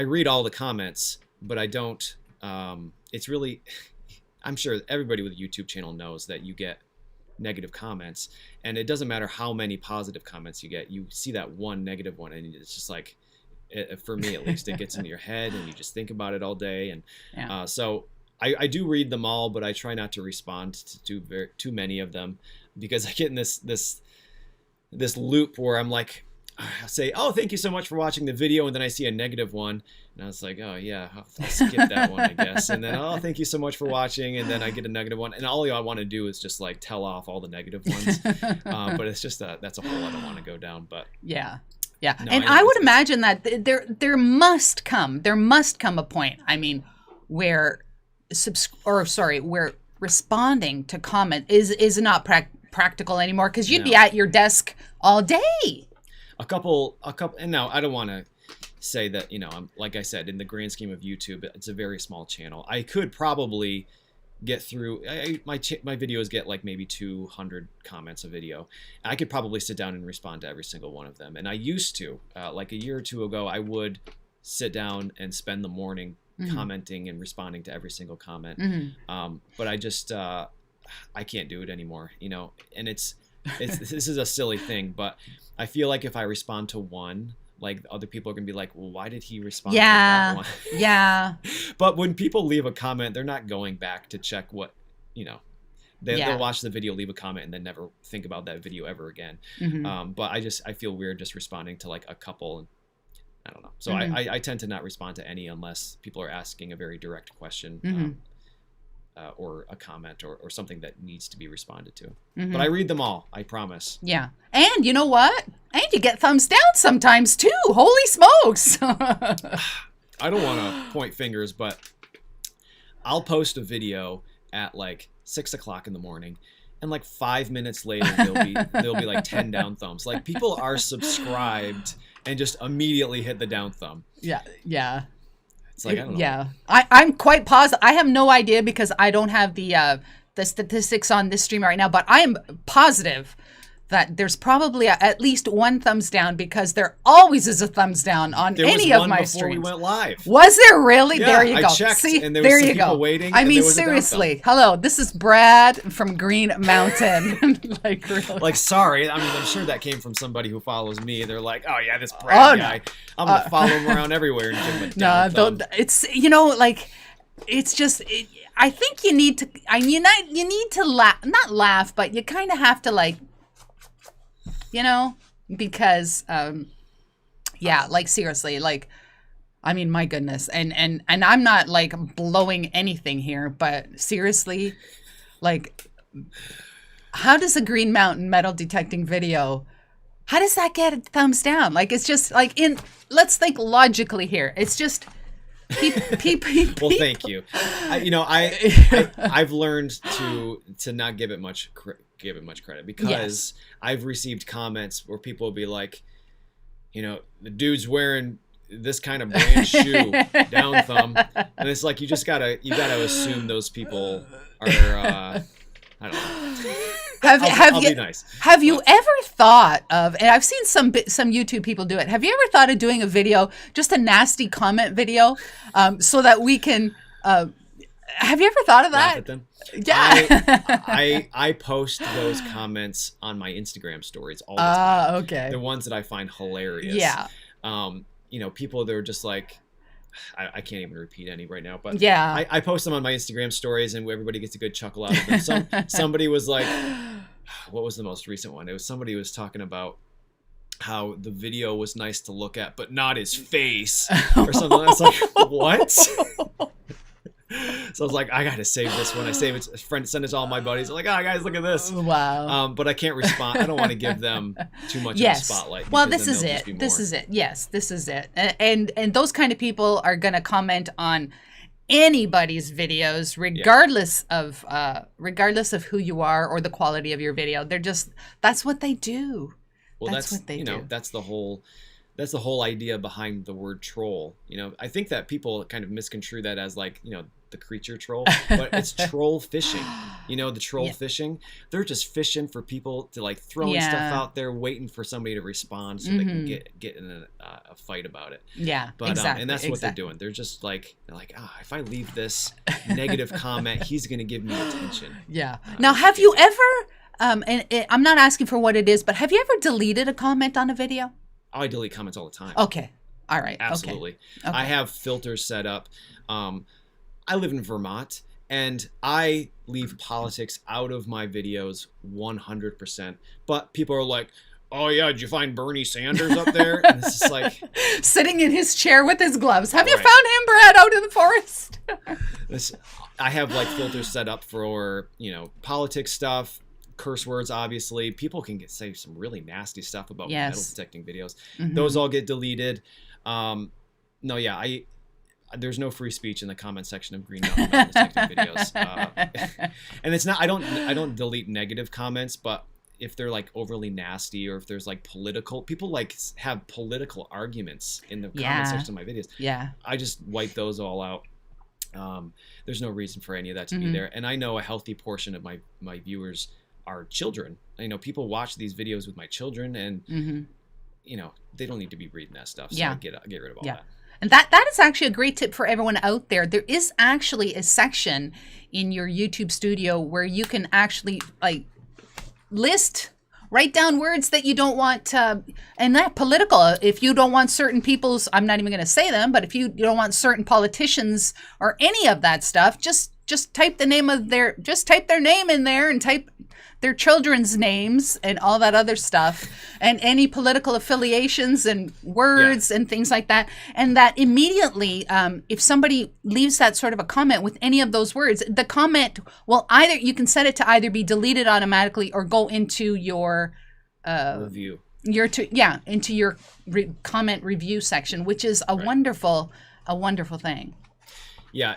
read all the comments, but I don't, it's really, I'm sure everybody with a YouTube channel knows that you get negative comments, and it doesn't matter how many positive comments you get, you see that one negative one, and it's just like, for me at least, it gets into your head and you just think about it all day. And so I do read them all, but I try not to respond to too many of them, because I get in this loop where I'm like, I say, oh, thank you so much for watching the video, and then I see a negative one, and I was like, oh yeah, I'll skip that one, I guess. And then, oh, thank you so much for watching, and then I get a negative one, and all I want to do is just like tell off all the negative ones. But it's just that's a hole I don't want to go down. But yeah. No, and I would imagine that there must come a point, where where responding to comment is not practical anymore, because you'd be at your desk all day. and now I don't want to say that, I'm, like I said, in the grand scheme of YouTube, it's a very small channel. I could probably get through, my videos get like maybe 200 comments a video. I could probably sit down and respond to every single one of them. And I used to, like a year or two ago, I would sit down and spend the morning commenting and responding to every single comment. But I just, I can't do it anymore, and it's this is a silly thing, but I feel like if I respond to one, like other people are gonna be like, well, why did he respond to that one? Yeah. But when people leave a comment, they're not going back to check what, they'll watch the video, leave a comment, and then never think about that video ever again. But I feel weird just responding to like a couple, and I don't know. So I tend to not respond to any unless people are asking a very direct question. Or a comment or something that needs to be responded to. But I read them all, I promise. Yeah. And you know what? And you get thumbs down sometimes too. Holy smokes. I don't want to point fingers, but I'll post a video at like 6 o'clock in the morning, and like 5 minutes later there'll be like 10 down thumbs. Like people are subscribed and just immediately hit the down thumb. Yeah. It's like, I don't know. Yeah, I'm quite positive. I have no idea because I don't have the statistics on this stream right now, but I am positive that there's probably at least one thumbs down, because there always is a thumbs down on any of my streams. There was one before we went live. Was there really? Yeah, there you go. I checked, see, and there was there some you people go. waiting, I and mean, there was a down seriously. thumb. Hello, this is Brad from Green Mountain. Like, really? Like, sorry. I mean, I'm sure that came from somebody who follows me. They're like, oh yeah, this Brad guy. I'm gonna follow him around everywhere and give him a down thumb. It's like, it's just. I think you need to. You need to not laugh, but you kind of have to like. Because, like seriously, like, I mean, my goodness. And I'm not like blowing anything here, but seriously, like, how does a Green Mountain metal detecting video, how does that get a thumbs down? Like, it's just like let's think logically here. It's just people. Well, thank you. I've learned to not give it much credit, because I've received comments where people will be like, the dude's wearing this kind of brand shoe, down thumb, and it's like you gotta assume those people are I don't know. I'll be nice. Have you ever thought of, and I've seen some YouTube people do it, have you ever thought of doing a video, just a nasty comment video, so that we can have you ever thought of that? Laugh at them? Yeah. I post those comments on my Instagram stories all the time. Okay. The ones that I find hilarious. Yeah. People, they're just like, I can't even repeat any right now, but yeah, I post them on my Instagram stories, and everybody gets a good chuckle out of them. Somebody was like, what was the most recent one? It was somebody was talking about how the video was nice to look at, but not his face or something. I was like, what? So I was like, I gotta save this one. I save it. Send it to all my buddies. I'm like, oh guys, look at this. Wow. But I can't respond. I don't want to give them too much of a spotlight. Well, this is it. This is it. Yes, this is it. And those kind of people are gonna comment on anybody's videos, regardless of who you are or the quality of your video. That's what they do. Well, that's what they do. That's the whole idea behind the word troll. I think that people kind of misconstrue that as like, the creature troll, but it's troll fishing. The troll fishing, they're just fishing for people to like throwing stuff out there, waiting for somebody to respond so they can get in a fight about it. Yeah, but exactly. And that's what they're doing. They're just like, if I leave this negative comment, he's gonna give me attention. Yeah. Now, have you ever? And I'm not asking for what it is, but have you ever deleted a comment on a video? Oh, I delete comments all the time. Okay. All right. Absolutely. Okay. I have filters set up. I live in Vermont, and I leave politics out of my videos 100%. But people are like, oh yeah, did you find Bernie Sanders up there? And it's just like sitting in his chair with his gloves. Have you found him, Brad, out in the forest? I have like filters set up for, politics stuff, curse words, obviously. People can say some really nasty stuff about metal detecting videos. Those all get deleted. There's no free speech in the comment section of Green Mountain metal detecting videos. And it's not, I don't delete negative comments, but if they're like overly nasty, or if there's like people like have political arguments in the comment section of my videos. Yeah. I just wipe those all out. There's no reason for any of that to be there. And I know a healthy portion of my viewers are children. I know people watch these videos with my children, and you know, they don't need to be reading that stuff. So I get rid of all that. And that is actually a great tip for everyone out there. There is actually a section in your YouTube studio where you can actually like write down words that you don't want, and that political. If you don't want certain people's, I'm not even going to say them, but if you don't want certain politicians or any of that stuff, just type the name of type their name in there, and type their children's names and all that other stuff, and any political affiliations and words and things like that. And that immediately, if somebody leaves that sort of a comment with any of those words, the comment will you can set it to either be deleted automatically or go into your review. Into your comment review section, which is a wonderful thing. Yeah,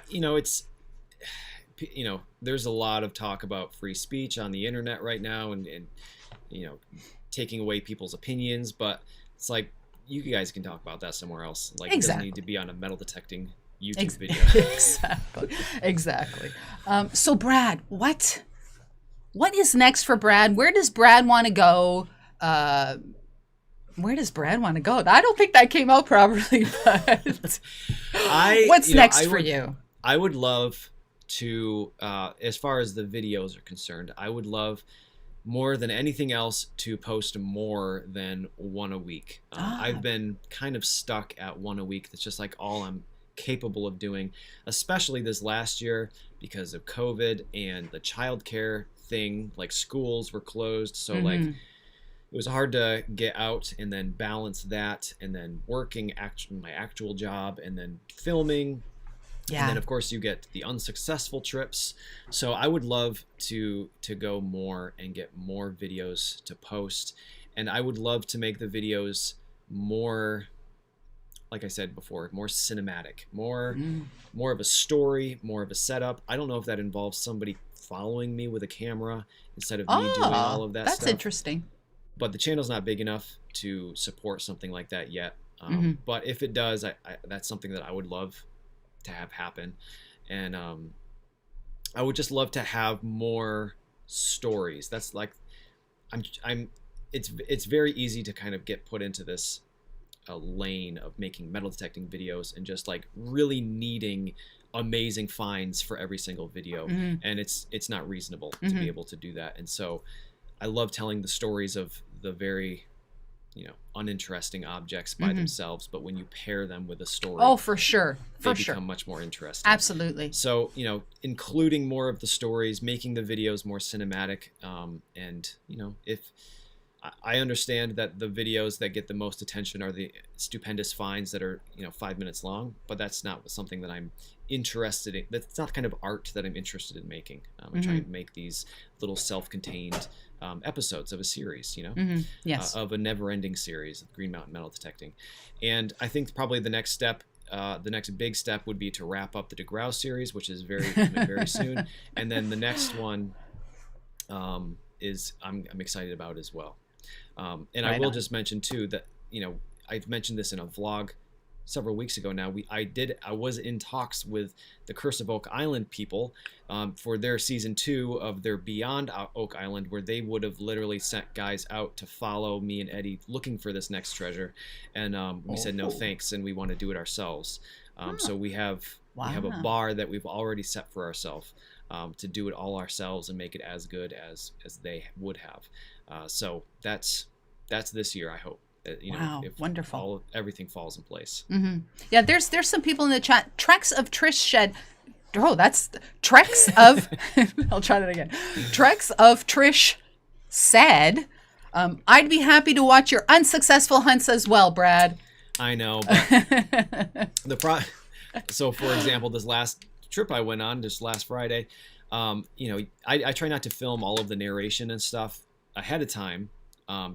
there's a lot of talk about free speech on the internet right now, and taking away people's opinions, but it's like, you guys can talk about that somewhere else. Like, it doesn't need to be on a metal detecting YouTube video. Exactly. So Brad, what is next for Brad? Where does Brad want to go? I don't think that came out properly, but what's next for you? I would love to, as far as the videos are concerned, I would love more than anything else to post more than one a week. I've been kind of stuck at one a week. That's just like all I'm capable of doing, especially this last year because of COVID and the childcare thing. Like, schools were closed, so like it was hard to get out and then balance that, and then working my actual job, and then filming. Yeah. And then, of course, you get the unsuccessful trips. So I would love to go more and get more videos to post. And I would love to make the videos more, like I said before, more cinematic, more of a story, more of a setup. I don't know if that involves somebody following me with a camera instead of me doing all of that stuff. That's interesting. But the channel's not big enough to support something like that yet. But if it does, that's something that I would love to have happen. And I would just love to have more stories. That's like, it's very easy to kind of get put into this lane of making metal detecting videos and just like really needing amazing finds for every single video, and it's not reasonable to be able to do that. And so I love telling the stories of the very uninteresting objects by themselves, but when you pair them with a story, for sure, they become much more interesting. Absolutely. So including more of the stories, making the videos more cinematic, and if I understand that the videos that get the most attention are the stupendous finds that are 5 minutes long, but that's not something that I'm interested in. That's not the kind of art that I'm interested in making. I'm trying to make these little self-contained episodes of a series, Yes. Of a never-ending series of Green Mountain metal detecting. And I think probably the next step, the next big step, would be to wrap up the 𝗥𝗚𝗚𝗪𝗏 series, which is coming very soon. And then the next one is I'm excited about as well. And I will just mention too that I've mentioned this in a vlog several weeks ago now. I was in talks with the Curse of Oak Island people for their season 2 of their Beyond Oak Island, where they would have literally sent guys out to follow me and Eddie looking for this next treasure, and we said no thanks, and we want to do it ourselves. So we have a bar that we've already set for ourselves to do it all ourselves and make it as good as they would have. So that's this year, I hope. Wow, if wonderful. Everything falls in place. Yeah, there's some people in the chat. Treks of Trish Shed. Oh, that's Treks of. I'll try that again. Treks of Trish said, "I'd be happy to watch your unsuccessful hunts as well, Brad." I know, but so for example, this last trip I went on just last Friday, I try not to film all of the narration and stuff ahead of time,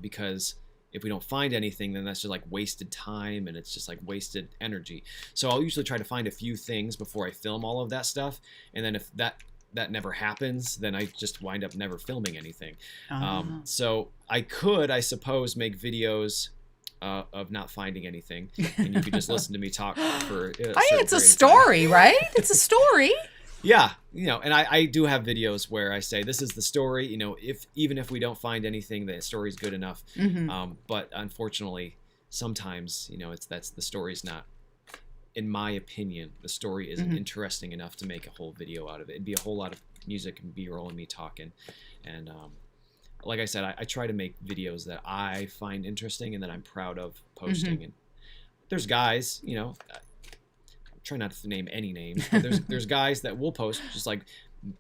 because if we don't find anything, then that's just like wasted time, and it's just like wasted energy. So I'll usually try to find a few things before I film all of that stuff, and then if that that never happens, then I just wind up never filming anything. Oh. So I could, I suppose, make videos of not finding anything, and you could just listen to me talk for. It's a story, right? It's a story. Yeah, and I do have videos where I say this is the story. Even if we don't find anything, the story's good enough. But unfortunately, sometimes that's the story's not. In my opinion, the story isn't interesting enough to make a whole video out of it. It'd be a whole lot of music and B-roll and me talking. And like I said, I try to make videos that I find interesting and that I'm proud of posting. And there's guys, I try not to name any names, but there's guys that will post just like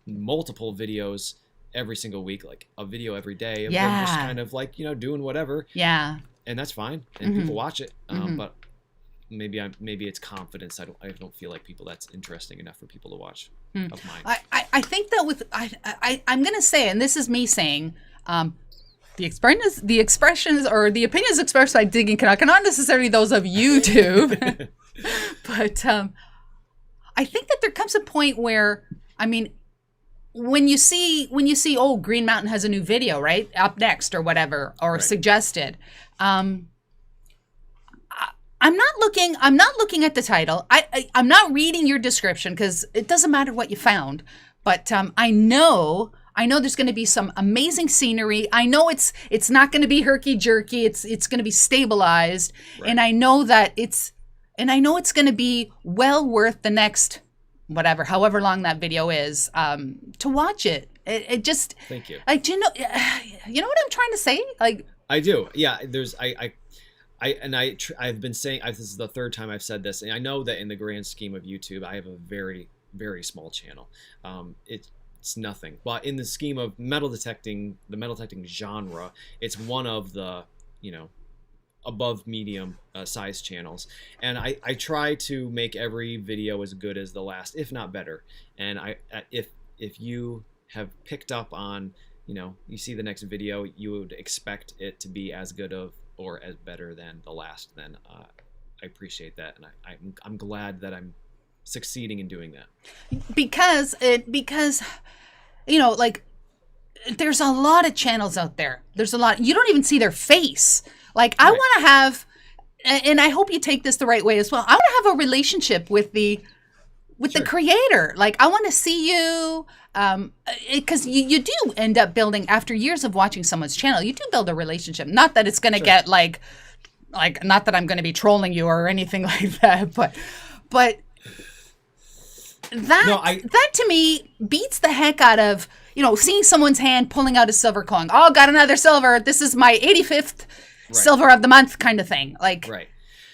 multiple videos every single week, like a video every day of them just kind of like, doing whatever. Yeah. And that's fine. And people watch it. But maybe it's confidence. I don't feel like that's interesting enough for people to watch of mine. I think that with I'm gonna say, and this is me saying, the expressions or the opinions expressed by Digging Canuck are not necessarily those of YouTube, but I think that there comes a point where, I mean, when you see Green Mountain has a new video, right, up next or whatever, or suggested. I'm not looking at the title. I'm not reading your description because it doesn't matter what you found. But I know there's going to be some amazing scenery. I know it's not going to be herky jerky. It's going to be stabilized, and I know that it's going to be well worth the next however long that video is to watch it. It just thank you. Like, do you know what I'm trying to say? Like, I do. Yeah. I've been saying, this is the third time I've said this, and I know that in the grand scheme of YouTube, I have a very, very small channel. It's nothing. But in the scheme of the metal detecting genre, it's one of the, above medium size channels. And I try to make every video as good as the last, if not better. And if you have picked up on, you see the next video, you would expect it to be as good or as better than the last, then I appreciate that, and I'm glad that I'm succeeding in doing that. Because like, there's a lot of channels out there. There's a lot. You don't even see their face. Like, I want to have, and I hope you take this the right way as well, I want to have a relationship with the creator. Like, I want to see you, because you do end up building, after years of watching someone's channel, you do build a relationship. Not that it's going to get like not that I'm going to be trolling you or anything like that, but that to me beats the heck out of, seeing someone's hand pulling out a silver coin. Oh, got another silver. This is my 85th silver of the month kind of thing. Like, right.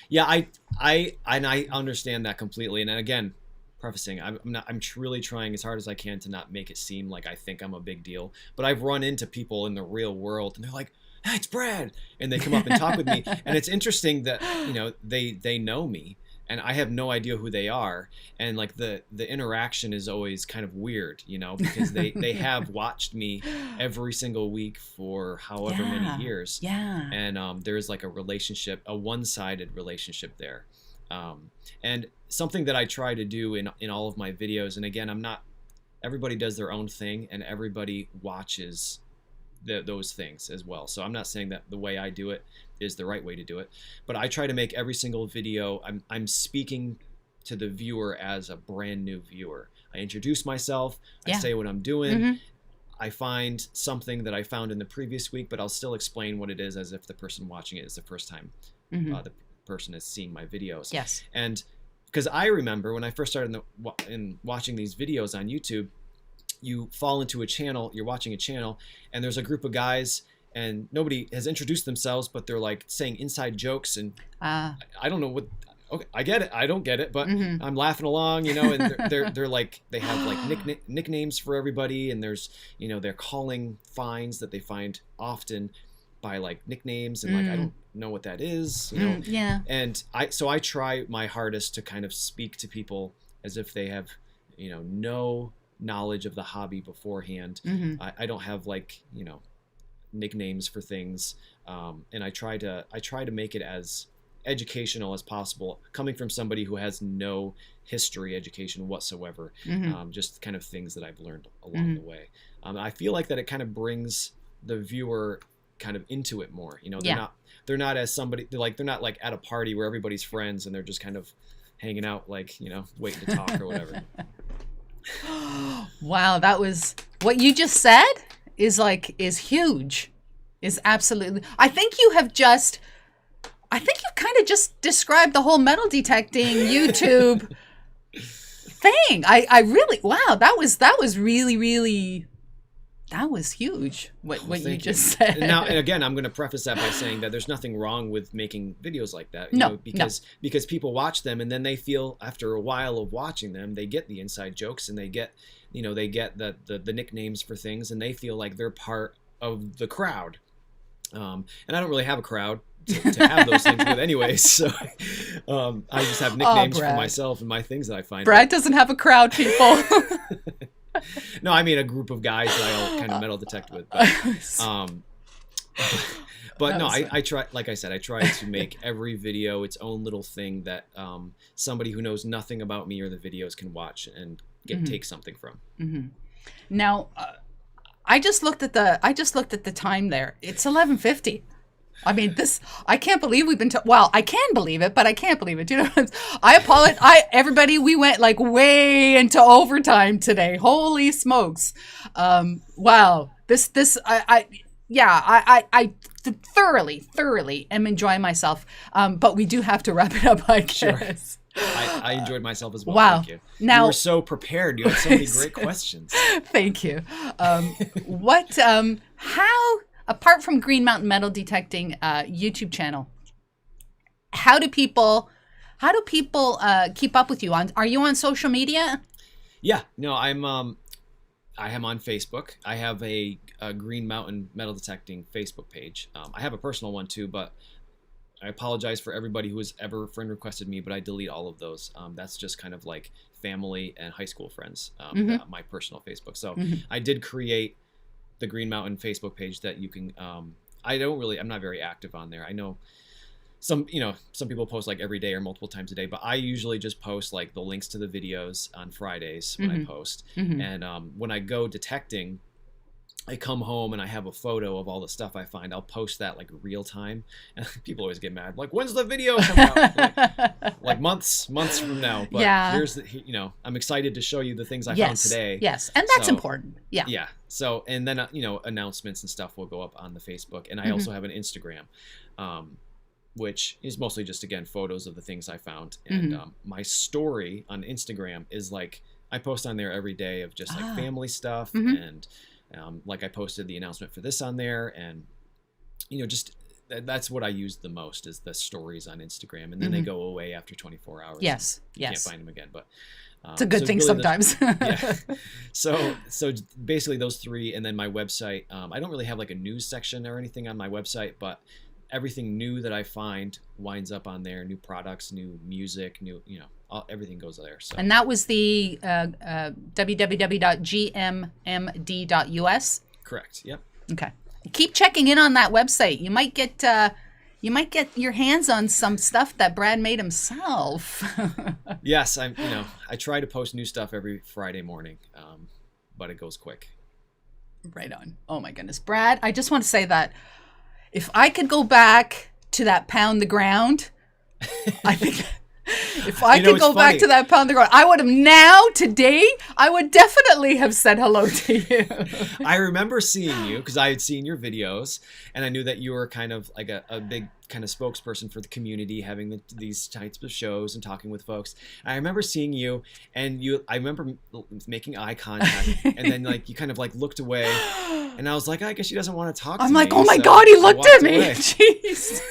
Yeah. I understand that completely. And again, prefacing, I'm truly trying as hard as I can to not make it seem like I think I'm a big deal, but I've run into people in the real world and they're like, "Hey, it's Brad," and they come up and talk with me, and it's interesting that they know me and I have no idea who they are, and like the interaction is always kind of weird, because they have watched me every single week for however many years, and there's like a relationship, a one-sided relationship there. And something that I try to do in all of my videos, and again, everybody does their own thing and everybody watches those things as well. So I'm not saying that the way I do it is the right way to do it, but I try to make every single video, I'm speaking to the viewer as a brand new viewer. I introduce myself, I say what I'm doing, I find something that I found in the previous week, but I'll still explain what it is as if the person watching it is the first time the person is seeing my videos. Yes. And because I remember when I first started in watching these videos on YouTube, you fall into a channel, you're watching a channel, and there's a group of guys and nobody has introduced themselves, but they're like saying inside jokes, and I don't know what. Okay, I get it. I don't get it, but I'm laughing along, and they're like, they have like nicknames for everybody, and there's, they're calling finds that they find often by like nicknames, and like I don't know what that is, And I try my hardest to kind of speak to people as if they have, no knowledge of the hobby beforehand. I don't have like, nicknames for things, and I try to make it as educational as possible, coming from somebody who has no history education whatsoever. Just kind of things that I've learned along the way. I feel like that it kind of brings the viewer kind of into it more. You know, they're not as somebody, they're not like at a party where everybody's friends and they're just kind of hanging out, like, you know, waiting to talk or whatever. Wow, that was what you just said is huge. Is absolutely. I think you kind of just described the whole metal detecting YouTube thing. I really, wow, that was really, really, that was huge. What you just said. And again, I'm going to preface that by saying that there's nothing wrong with making videos like that. You know, because people watch them and then they feel after a while of watching them, they get the inside jokes and they get the nicknames for things, and they feel like they're part of the crowd. And I don't really have a crowd to have those things with anyway, so I just have nicknames for myself and my things that I find. Brad doesn't have a crowd, people. No, I mean a group of guys that I'll kind of metal detect with. But no, I try, like I said, I try to make every video its own little thing that somebody who knows nothing about me or the videos can watch and take something from. Now, I just looked at the time there. It's 11:50. I mean, I can't believe we've been well, I can believe it, but I can't believe it. You know, I apologize. Everybody, we went like way into overtime today. Holy smokes. Wow. I thoroughly am enjoying myself. But we do have to wrap it up, I guess. Sure. I enjoyed myself as well. Wow. Thank you. Now, you were so prepared. You had so many great questions. Thank you. How, apart from Green Mountain Metal Detecting YouTube channel, how do people keep up with you? Are you on social media? Yeah, no, I am on Facebook. I have a Green Mountain Metal Detecting Facebook page. I have a personal one too, but I apologize for everybody who has ever friend requested me, but I delete all of those. That's just kind of like family and high school friends, my personal Facebook. So I did create the Green Mountain Facebook page that you can, I'm not very active on there. I know some people post like every day or multiple times a day, but I usually just post like the links to the videos on Fridays when I post. And when I go detecting, I come home and I have a photo of all the stuff I find. I'll post that like real time, and people always get mad. Like, when's the video coming out? like months from now. But here's I'm excited to show you the things I found today. Yes, and that's important. Yeah. Yeah. So, and then announcements and stuff will go up on the Facebook, and I also have an Instagram, which is mostly just again photos of the things I found. And my story on Instagram is like I post on there every day of just like family stuff and. Like I posted the announcement for this on there, and just that's what I use the most is the stories on Instagram, and then they go away after 24 hours. Yes. You can't find them again, but it's a good thing really sometimes. So basically those three, and then my website. I don't really have like a news section or anything on my website, but everything new that I find winds up on there. New products, new music, everything goes there. So. And that was the www.gmmd.us. Correct. Yep. Okay. Keep checking in on that website. You might get your hands on some stuff that Brad made himself. Yes, I try to post new stuff every Friday morning, but it goes quick. Right on. Oh my goodness, Brad! I just want to say that if I could go back to that pound the ground, I think. If I could go back to that pound the ground, I would have today, I would definitely have said hello to you. I remember seeing you because I had seen your videos, and I knew that you were kind of like a big kind of spokesperson for the community, having these types of shows and talking with folks. And I remember seeing you, and I remember making eye contact, and then like you kind of like looked away, and I was like, I guess she doesn't want to talk to me. I'm like, oh my God, he looked at me. Jeez.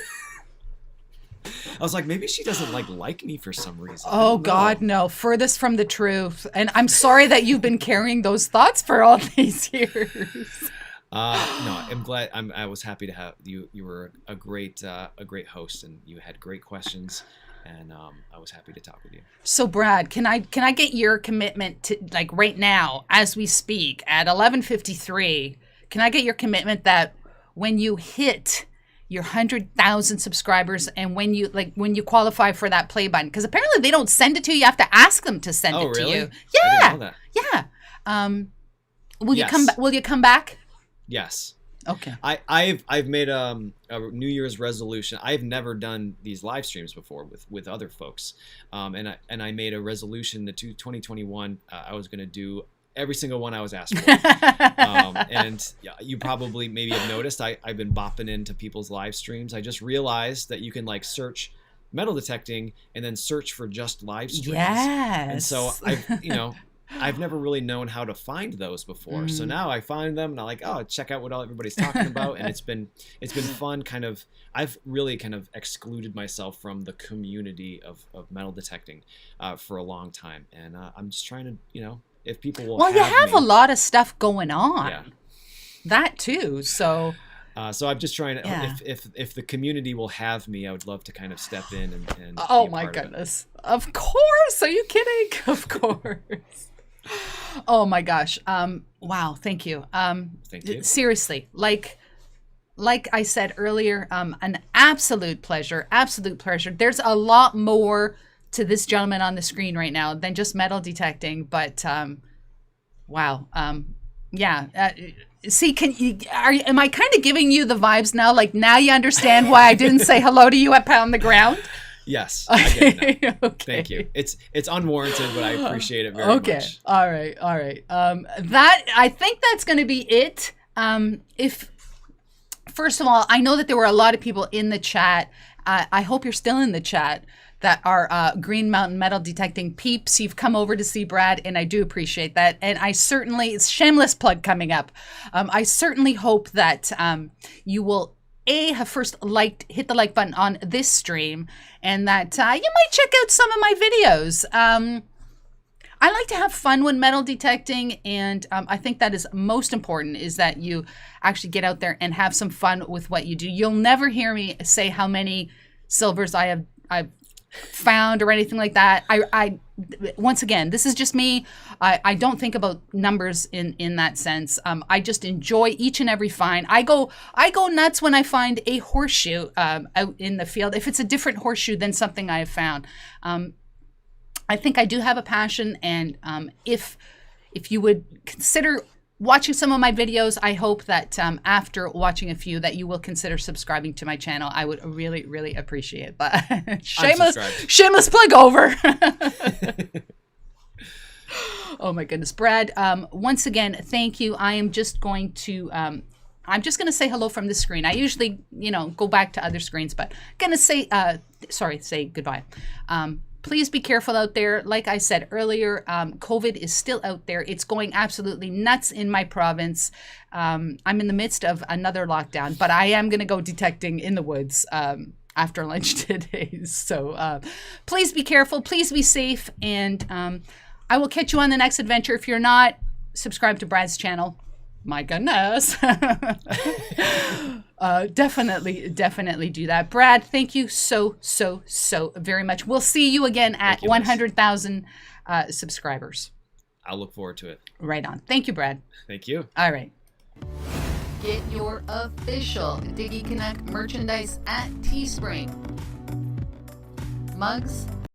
I was like, maybe she doesn't like me for some reason. Oh God, no. Furthest from the truth. And I'm sorry that you've been carrying those thoughts for all these years. No, I'm glad. I was happy to have you. You were a great host, and you had great questions, and I was happy to talk with you. So Brad, can I get your commitment to like right now as we speak at 11:53? Can I get your commitment that when you hit your 100,000 subscribers and when you qualify for that play button, because apparently they don't send it to you. You have to ask them to send it really? to you. I Yeah. didn't know that. Yeah. Will Yes. you come back? Will you come back? Yes. Okay. I've made a New Year's resolution. I've never done these live streams before with other folks, and I made a resolution that 2021 I was going to do every single one I was asked for. And you probably maybe have noticed I've been bopping into people's live streams. I just realized that you can like search metal detecting and then search for just live streams. Yes. And so I've never really known how to find those before. So now I find them and I'm like, oh, check out what everybody's talking about. And it's been fun. I've really kind of excluded myself from the community of metal detecting for a long time. And I'm just trying to, if people will you have me, a lot of stuff going on. Yeah. That too. So I'm just trying to, Yeah. if the community will have me, I would love to kind of step in and oh be a my part of it. goodness. Of course. Are you kidding? Of course. Oh my gosh. Wow. Thank you. Thank you. Seriously, like I said earlier, an absolute pleasure. Absolute pleasure. There's a lot more to this gentleman on the screen right now than just metal detecting, but wow. Yeah. See, am I kind of giving you the vibes now? Like now you understand why I didn't say hello to you at Pound the Ground? Yes. I get it now. Okay. Thank you. It's unwarranted, but I appreciate it very much. All right. I think that's going to be it. First of all, I know that there were a lot of people in the chat. I hope you're still in the chat that are Green Mountain metal detecting peeps. You've come over to see Brad, and I do appreciate that. And I certainly, it's shameless plug coming up. I certainly hope that you will have first hit the like button on this stream, and that you might check out some of my videos. I like to have fun when metal detecting, and I think that is most important, is that you actually get out there and have some fun with what you do. You'll never hear me say how many silvers I've found or anything like that. I once again, this is just me. I don't think about numbers in that sense. I just enjoy each and every find. I go nuts when I find a horseshoe out in the field, if it's a different horseshoe than something I have found. I think I do have a passion, and if you would consider watching some of my videos, I hope that after watching a few that you will consider subscribing to my channel. I would really, really appreciate that. shameless plug over. Oh my goodness, Brad. Once again, thank you. I am just going to say hello from this screen. I usually, go back to other screens, but gonna say goodbye. Please be careful out there. Like I said earlier, COVID is still out there. It's going absolutely nuts in my province. I'm in the midst of another lockdown, but I am going to go detecting in the woods after lunch today. So please be careful. Please be safe. And I will catch you on the next adventure. If you're not, subscribe to Brad's channel. My goodness. Definitely do that. Brad, thank you so very much. We'll see you again at 100,000 subscribers. I'll look forward to it. Right on. Thank you, Brad. Thank you. All right. Get your official 𝗥𝗔𝗗𝗓𝗥 merchandise at Teespring. Mugs,